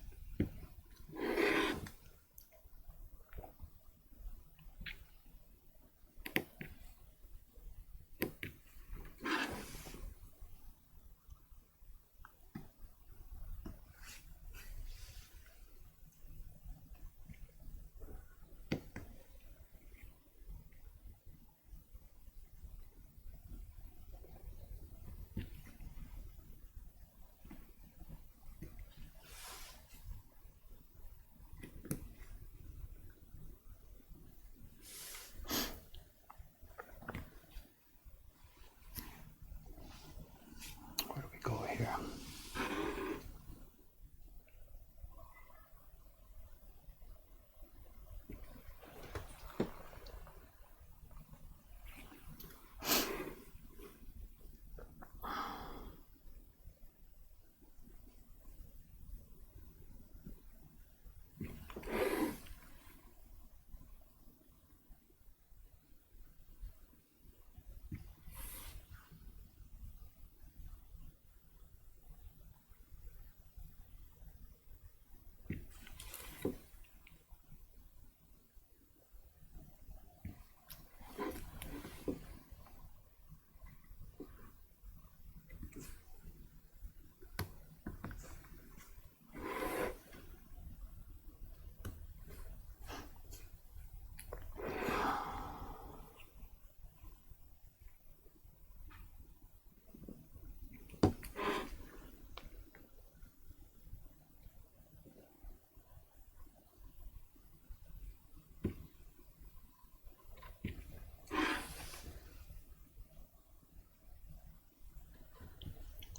Where do we go here?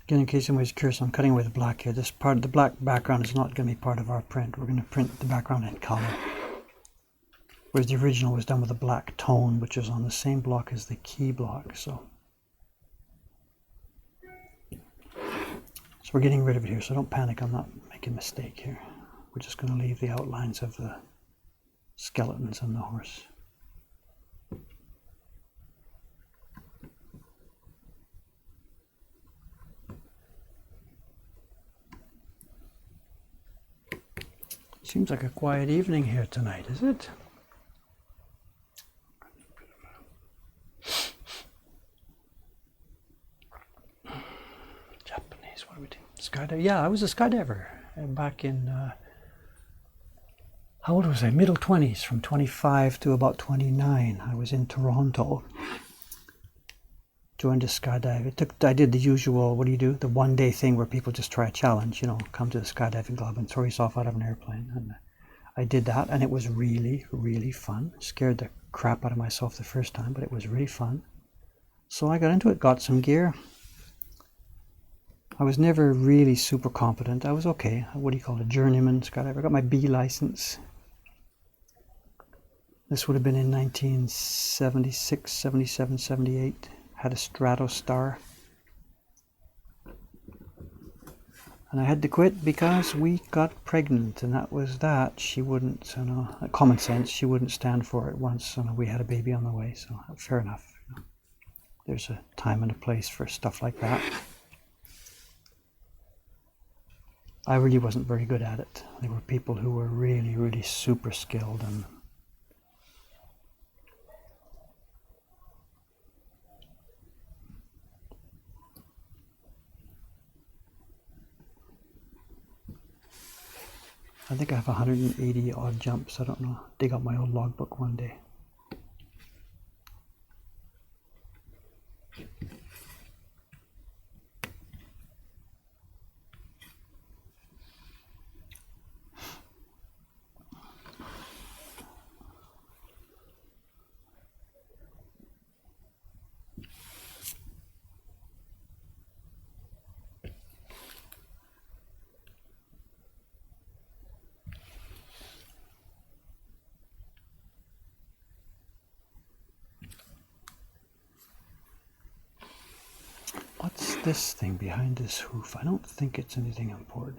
Again, in case anybody's curious, I'm cutting away the black here. This part, the black background is not going to be part of our print. We're going to print the background in color. Whereas the original was done with a black tone, which is on the same block as the key block. So we're getting rid of it here, so don't panic. I'm not making a mistake here. We're just going to leave the outlines of the skeletons and the horse. Seems like a quiet evening here tonight, is it? Japanese, what do we do? Skydiver? Yeah, I was a skydiver back in, how old was I? Middle 20s, from 25 to about 29. I was in Toronto. Joined a skydive. I did the usual, what do you do? The one-day thing where people just try a challenge, you know, come to the skydiving club and throw yourself out of an airplane. And I did that, and it was really, really fun. Scared the crap out of myself the first time, but it was really fun. So I got into it, got some gear. I was never really super competent. I was okay. What do you call it? A journeyman skydiver. I got my B license. This would have been in 1976, 77, 78. Had a Stratostar, and I had to quit because we got pregnant, and that was that. She wouldn't, you know, common sense, she wouldn't stand for it once, you know, we had a baby on the way, so fair enough. You know, there's a time and a place for stuff like that. I really wasn't very good at it. There were people who were really, really super skilled, and I think I have 180 odd jumps. I don't know. Dig out my old logbook one day. this thing behind this hoof? I don't think it's anything important.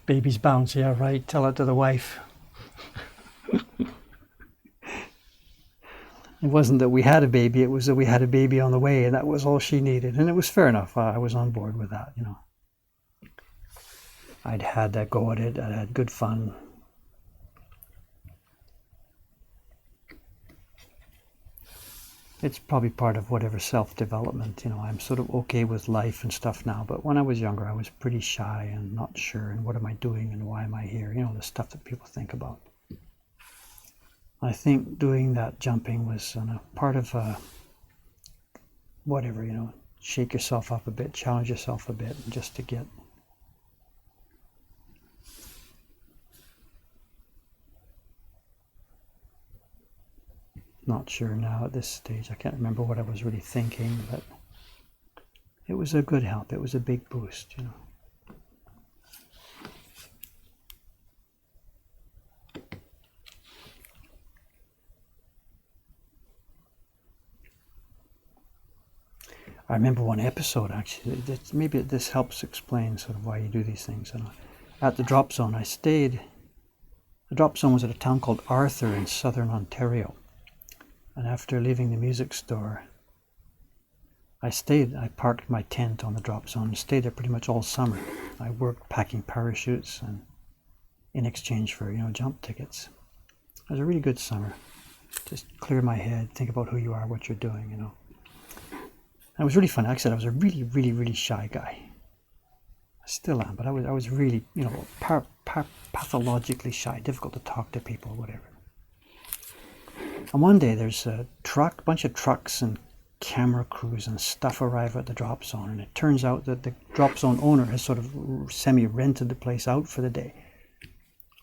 Baby's bounce, yeah, right. Tell it to the wife. It wasn't that we had a baby, it was that we had a baby on the way, and that was all she needed. And it was fair enough. I was on board with that, you know. I'd had a go at it, I'd had good fun. It's probably part of whatever self-development, you know. I'm sort of okay with life and stuff now, but when I was younger, I was pretty shy and not sure, and what am I doing and why am I here? You know, the stuff that people think about. I think doing that jumping was part of whatever, you know, shake yourself up a bit, challenge yourself a bit, just to get not sure now at this stage. I can't remember what I was really thinking, but it was a good help. It was a big boost, you know. I remember one episode, actually, maybe this helps explain sort of why you do these things. At the drop zone, the drop zone was at a town called Arthur in southern Ontario. And after leaving the music store, I parked my tent on the drop zone and stayed there pretty much all summer. I worked packing parachutes and in exchange for, you know, jump tickets. It was a really good summer. Just clear my head, think about who you are, what you're doing, you know. And it was really fun. Like I said, I was a really, really, really shy guy. I still am, but I was really, you know, pathologically shy, difficult to talk to people, whatever. And one day there's a bunch of trucks and camera crews and stuff arrive at the drop zone, and it turns out that the drop zone owner has sort of semi-rented the place out for the day.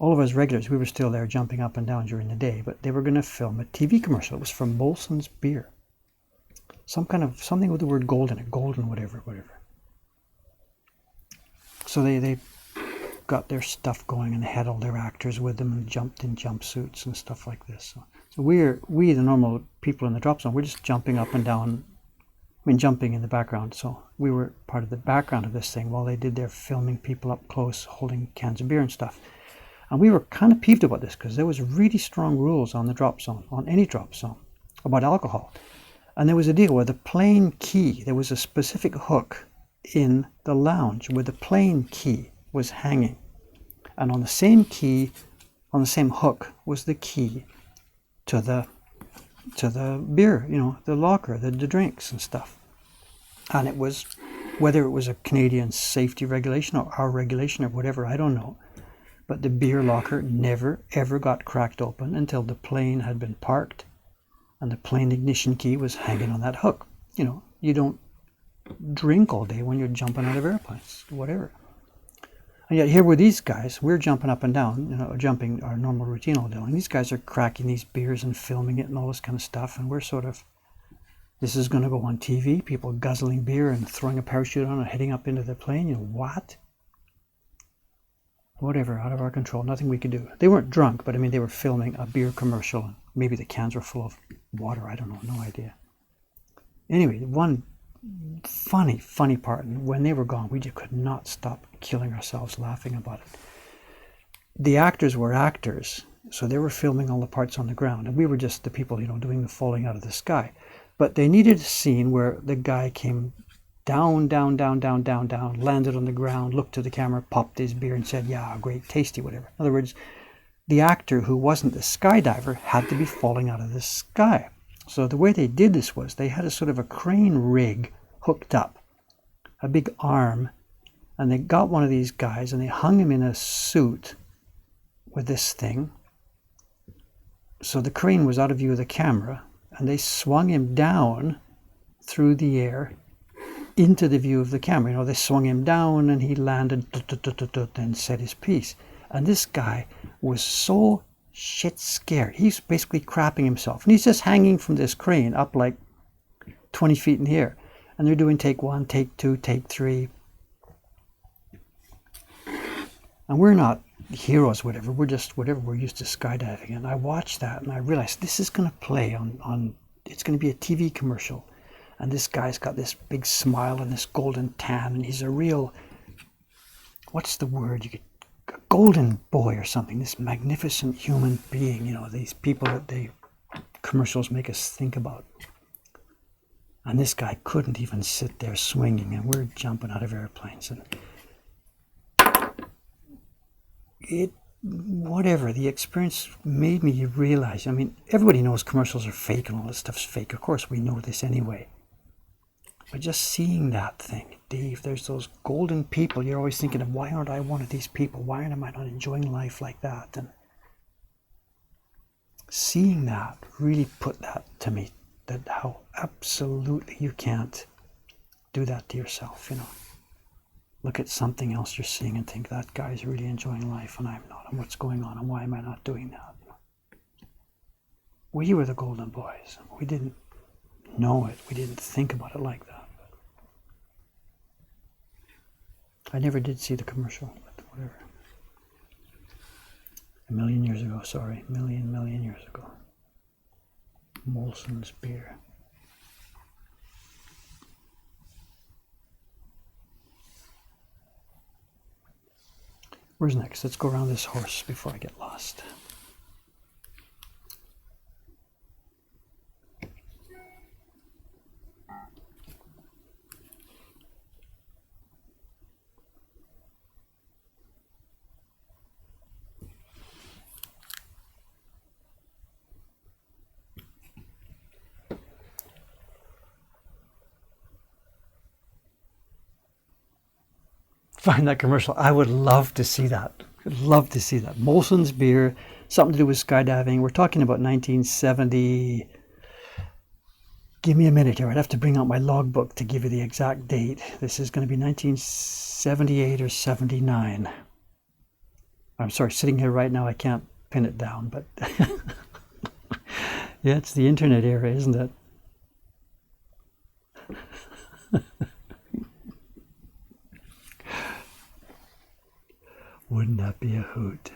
All of us regulars, we were still there jumping up and down during the day, but they were going to film a TV commercial. It was from Molson's beer. Something with the word gold in it, golden whatever. So they got their stuff going, and they had all their actors with them and jumped in jumpsuits and stuff like this. So we the normal people in the drop zone, we're just jumping up and down, jumping in the background. So we were part of the background of this thing while they did their filming people up close, holding cans of beer and stuff. And we were kind of peeved about this because there was really strong rules on the drop zone, on any drop zone, about alcohol. And there was a deal where the plane key, there was a specific hook in the lounge where the plane key was hanging. And on the same key, on the same hook, was the key to the beer, you know, the locker, the drinks and stuff. And it was, whether it was a Canadian safety regulation or our regulation or whatever, I don't know. But the beer locker never, ever got cracked open until the plane had been parked and the plane ignition key was hanging on that hook. You know, you don't drink all day when you're jumping out of airplanes, whatever. And yet here were these guys, we're jumping up and down, you know, jumping our normal routine all day long. And these guys are cracking these beers and filming it and all this kind of stuff. And we're sort of, this is going to go on TV, people guzzling beer and throwing a parachute on and heading up into the plane. You know, what? whatever, out of our control, nothing we could do. They weren't drunk, but I mean, they were filming a beer commercial. Maybe the cans were full of water, I don't know, no idea. Anyway, one funny part, and when they were gone, we just could not stop killing ourselves laughing about it. The actors were actors, so they were filming all the parts on the ground, and we were just the people, doing the falling out of the sky. But they needed a scene where the guy came down, landed on the ground, looked to the camera, popped his beer and said, yeah, great, tasty, whatever. In other words, the actor who wasn't the skydiver had to be falling out of the sky. So the way they did this was they had a sort of a crane rig hooked up, a big arm, and they got one of these guys and they hung him in a suit with this thing. So the crane was out of view of the camera, and they swung him down through the air into the view of the camera. They swung him down and he landed and said his piece. And this guy was so shit scared. He's basically crapping himself. And he's just hanging from this crane up like 20 feet in the air. And they're doing take 1, take 2, take 3. And we're not heroes, whatever. We're just whatever. We're used to skydiving. And I watched that and I realized this is going to play on it's going to be a TV commercial. And this guy's got this big smile and this golden tan. And he's a real, what's the word? A golden boy or something. This magnificent human being. These people that the commercials make us think about. And this guy couldn't even sit there swinging. And we're jumping out of airplanes. And whatever, the experience made me realize, I mean, everybody knows commercials are fake and all this stuff's fake. Of course, we know this anyway. But just seeing that thing, Dave, there's those golden people. You're always thinking of, why aren't I one of these people? Why am I not enjoying life like that? And seeing that really put that to me, that how absolutely you can't do that to yourself, Look at something else you're seeing and think, that guy's really enjoying life and I'm not. And what's going on and why am I not doing that? We were the golden boys. We didn't know it. We didn't think about it like that. I never did see the commercial, but whatever. A million years ago, sorry. Million years ago. Molson's beer. Where's next? Let's go around this horse before I get lost. Find that commercial. I would love to see that. Love to see that. Molson's beer, something to do with skydiving. We're talking about 1970. Give me a minute here. I'd have to bring out my logbook to give you the exact date. This is going to be 1978 or 79. I'm sorry, sitting here right now, I can't pin it down, but yeah, it's the internet era, isn't it? Wouldn't that be a hoot?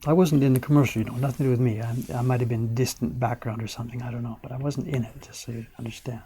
I wasn't in the commercial, nothing to do with me. I might have been distant background or something, I don't know, but I wasn't in it, just so you understand.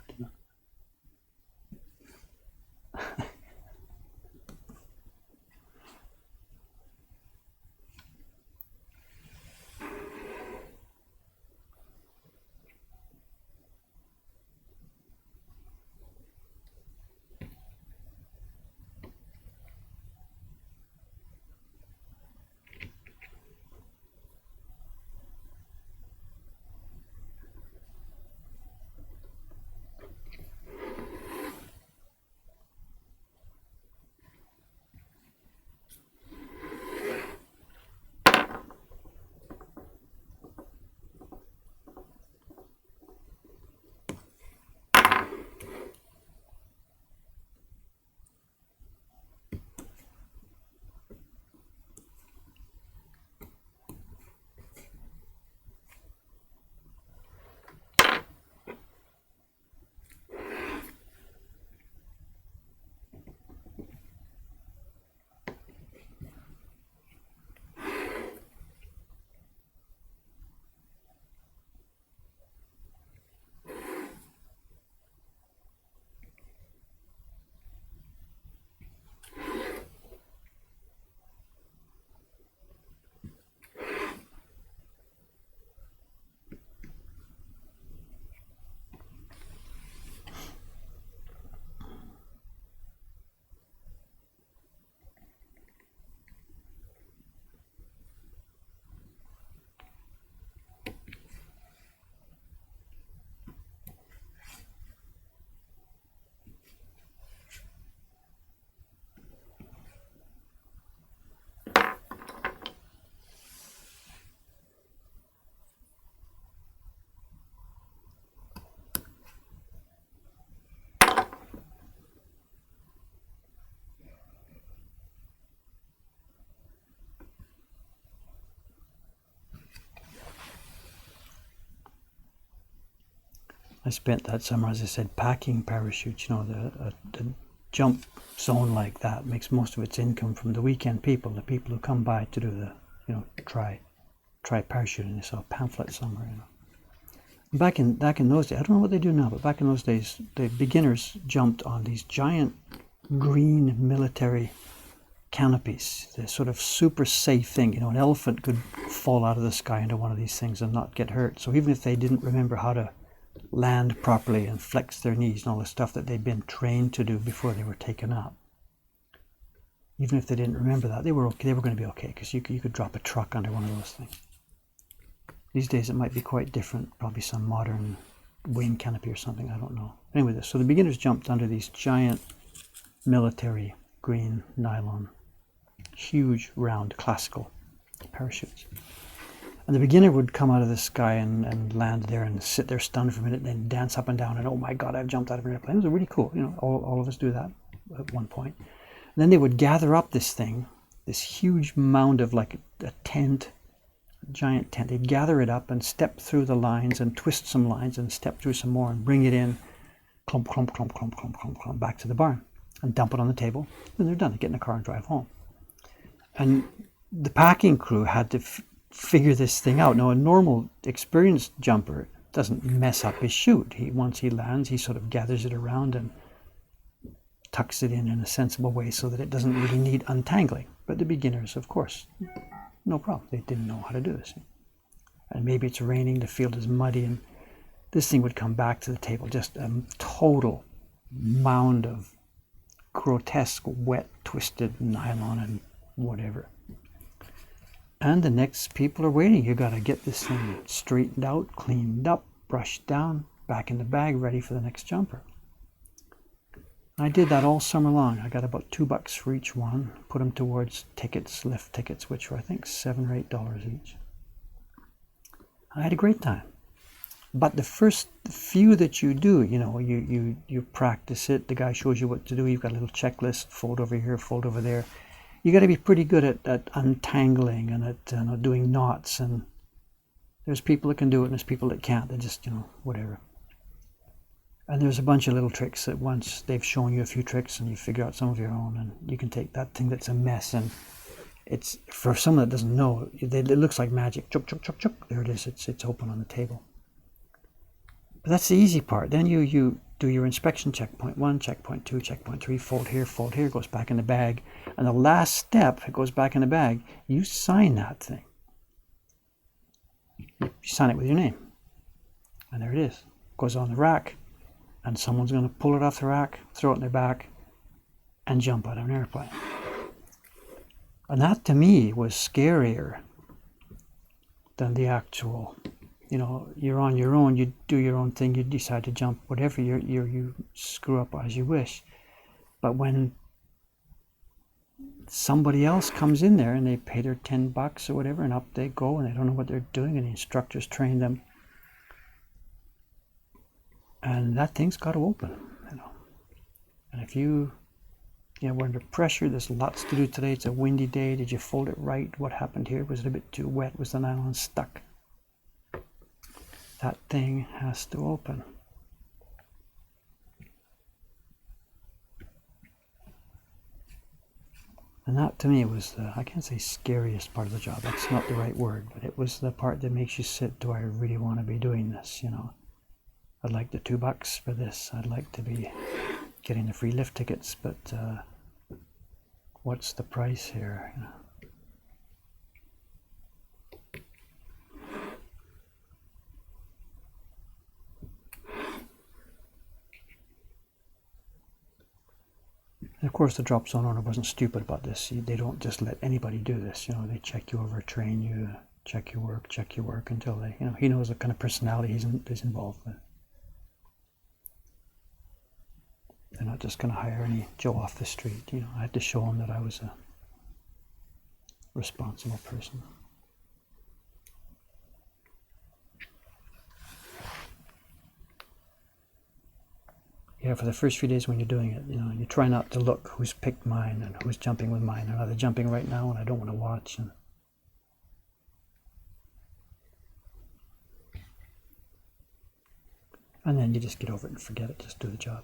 I spent that summer, as I said, packing parachutes. You know, the jump zone like that makes most of its income from the weekend people, the people who come by to do the, you know, try parachuting. They saw a pamphlet somewhere, you know. Back in those days, I don't know what they do now, but back in those days, the beginners jumped on these giant green military canopies, the sort of super safe thing. You know, an elephant could fall out of the sky into one of these things and not get hurt. So even if they didn't remember how to land properly and flex their knees and all the stuff that they'd been trained to do before they were taken up, even if they didn't remember that, they were okay. They were going to be okay, because you could drop a truck under one of those things. These days it might be quite different, probably some modern wing canopy or something, I don't know. Anyway, so the beginners jumped under these giant military green nylon, huge round classical parachutes. And the beginner would come out of the sky and land there and sit there stunned for a minute, and then dance up and down and, oh my God, I've jumped out of an airplane. It was really cool, you know, all of us do that at one point. And then they would gather up this thing, this huge mound of like a tent, giant tent. They'd gather it up and step through the lines and twist some lines and step through some more and bring it in, clump, clump, clump, clump, clump, clump, clump, back to the barn and dump it on the table. Then they're done. They get in the car and drive home. And the packing crew had to figure this thing out. Now, a normal experienced jumper doesn't mess up his chute. Once he lands, he sort of gathers it around and tucks it in a sensible way so that it doesn't really need untangling. But the beginners, of course, no problem. They didn't know how to do this. And maybe it's raining, the field is muddy, and this thing would come back to the table, just a total mound of grotesque, wet, twisted nylon and whatever. And the next people are waiting. You got to get this thing straightened out, cleaned up, brushed down, back in the bag, ready for the next jumper. I did that all summer long. I got about $2 for each one, put them towards tickets, lift tickets, which were I think $7 or $8 each. I had a great time. But the first few that you do, you know, you practice it. The guy shows you what to do. You've got a little checklist, fold over here, fold over there. You got to be pretty good at untangling and at doing knots. And there's people that can do it and there's people that can't. They just, you know, whatever. And there's a bunch of little tricks that once they've shown you a few tricks and you figure out some of your own, and you can take that thing that's a mess, and it's, for someone that doesn't know, it looks like magic. Chuk, chuk, chuk, chuk. There it is. It's open on the table. But that's the easy part. Then you do your inspection checkpoint 1, checkpoint 2, checkpoint 3, fold here, goes back in the bag. And the last step, it goes back in the bag. You sign that thing. You sign it with your name. And there it is. It goes on the rack. And someone's going to pull it off the rack, throw it in their back, and jump out of an airplane. And that, to me, was scarier than the actual, you know, you're on your own, you do your own thing, you decide to jump, whatever, you screw up as you wish. But somebody else comes in there and they pay their $10 or whatever, and up they go, and they don't know what they're doing, and the instructors train them. And that thing's got to open, you know. And if we're under pressure, there's lots to do today. It's a windy day. Did you fold it right? What happened here? Was it a bit too wet? Was the nylon stuck? That thing has to open. And that, to me, was I can't say scariest part of the job. That's not the right word, but it was the part that makes you sit, do I really want to be doing this, you know? I'd like the $2 for this. I'd like to be getting the free lift tickets, but what's the price here, you know? And of course, the drop zone owner wasn't stupid about this. They don't just let anybody do this. You know, they check you over, train you, check your work until they, you know, he knows what kind of personality is involved with. They're not just going to hire any Joe off the street. You know, I had to show him that I was a responsible person. Yeah, for the first few days when you're doing it, you know, you try not to look who's picked mine and who's jumping with mine, and are they jumping right now and I don't want to watch. And And then you just get over it and forget it, just do the job.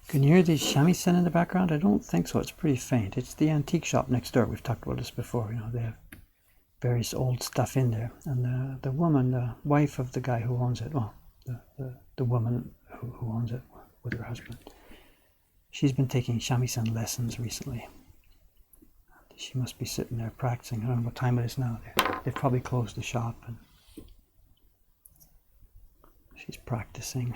Can you hear the shamisen in the background? I don't think so. It's pretty faint. It's the antique shop next door. We've talked about this before. You know, they have various old stuff in there. And the woman, the wife of the guy who owns it, well, the woman who owns it with her husband, she's been taking shamisen lessons recently. She must be sitting there practicing. I don't know what time it is now. They've probably closed the shop and she's practicing.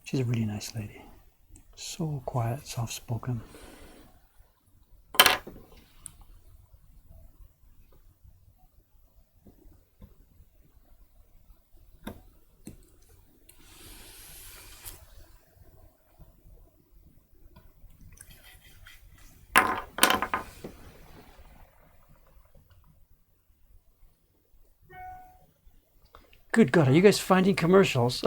She's a really nice lady. So quiet, soft-spoken. Good God, are you guys finding commercials?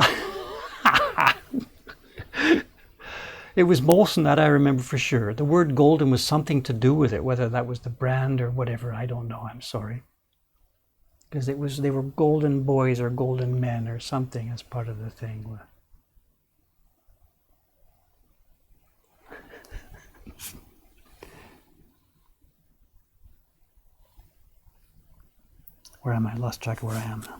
It was Molson that I remember for sure. The word golden was something to do with it, whether that was the brand or whatever, I don't know, I'm sorry. Because they were golden boys or golden men or something as part of the thing. Where am I? Lost track of where I am now.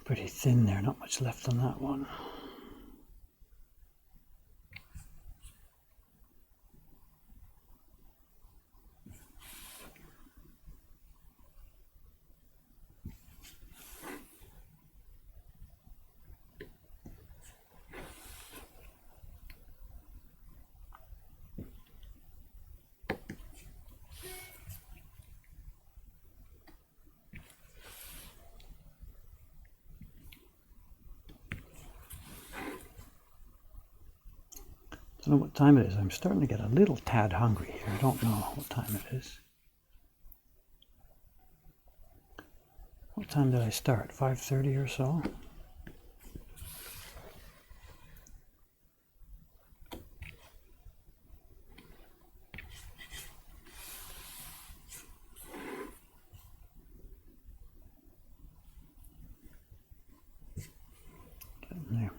Pretty thin there, not much left on that one. I don't know what time it is. I'm starting to get a little tad hungry here. I don't know what time it is. What time did I start? 5:30 or so? There.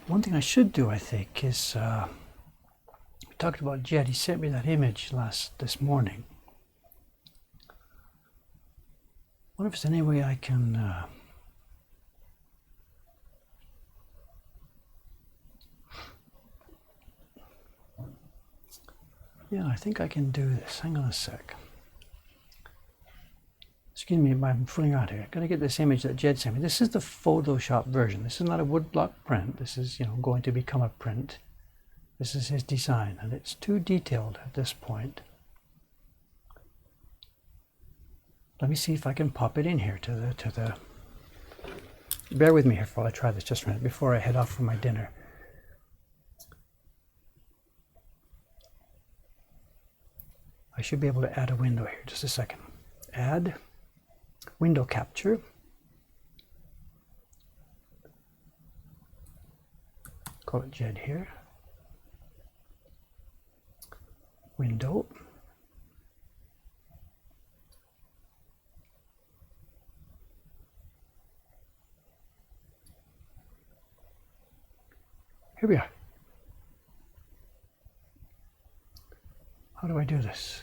One thing I should do, I think, is we talked about Jed. He sent me that image this morning. I wonder if there's any way I can yeah, I think I can do this. Hang on a sec. Excuse me, I'm fooling around here. I'm going to get this image that Jed sent me. This is the Photoshop version. This is not a woodblock print. This is, going to become a print. This is his design, and it's too detailed at this point. Let me see if I can pop it in here to the. Bear with me here while I try this just a minute before I head off for my dinner. I should be able to add a window here. Just a second. Add window capture. Call it Jed here. Window. Here we are. How do I do this?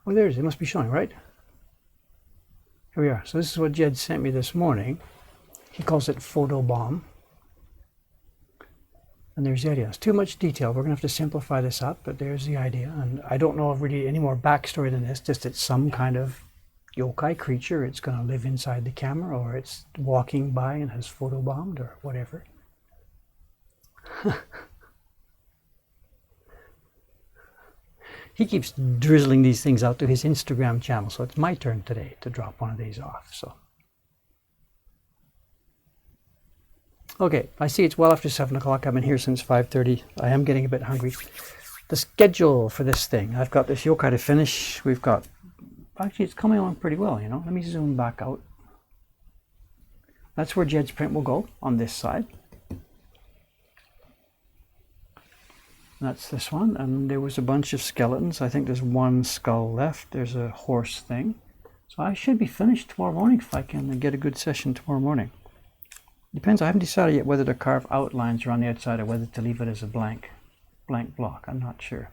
Oh, there it is. It must be showing, right? Here we are. So this is what Jed sent me this morning. He calls it photo bomb. And there's the idea. It's too much detail. We're going to have to simplify this up, but there's the idea. And I don't know really any more backstory than this, just it's some kind of yokai creature. It's going to live inside the camera, or it's walking by and has photobombed, or whatever. He keeps drizzling these things out to his Instagram channel, so it's my turn today to drop one of these off. So, okay, I see it's well after 7 o'clock. I've been here since 5:30. I am getting a bit hungry. The schedule for this thing, I've got this yokai to finish. We've got, actually it's coming along pretty well, Let me zoom back out. That's where Jed's print will go, on this side. That's this one, and there was a bunch of skeletons. I think there's one skull left. There's a horse thing. So I should be finished tomorrow morning if I can get a good session tomorrow morning. Depends, I haven't decided yet whether to carve outlines around the outside or whether to leave it as a blank block. I'm not sure.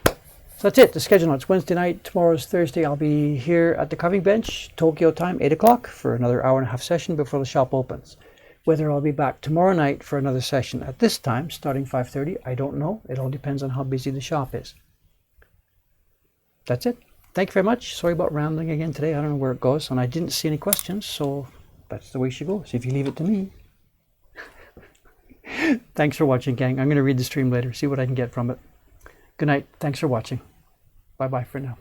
So that's it, the schedule. It's Wednesday night, tomorrow's Thursday. I'll be here at the carving bench, Tokyo time, 8 o'clock for another hour-and-a-half session before the shop opens. Whether I'll be back tomorrow night for another session at this time, starting 5:30, I don't know. It all depends on how busy the shop is. That's it. Thank you very much. Sorry about rambling again today. I don't know where it goes, and I didn't see any questions, so that's the way she goes, if you leave it to me. Thanks for watching, gang. I'm going to read the stream later, see what I can get from it. Good night. Thanks for watching. Bye-bye for now.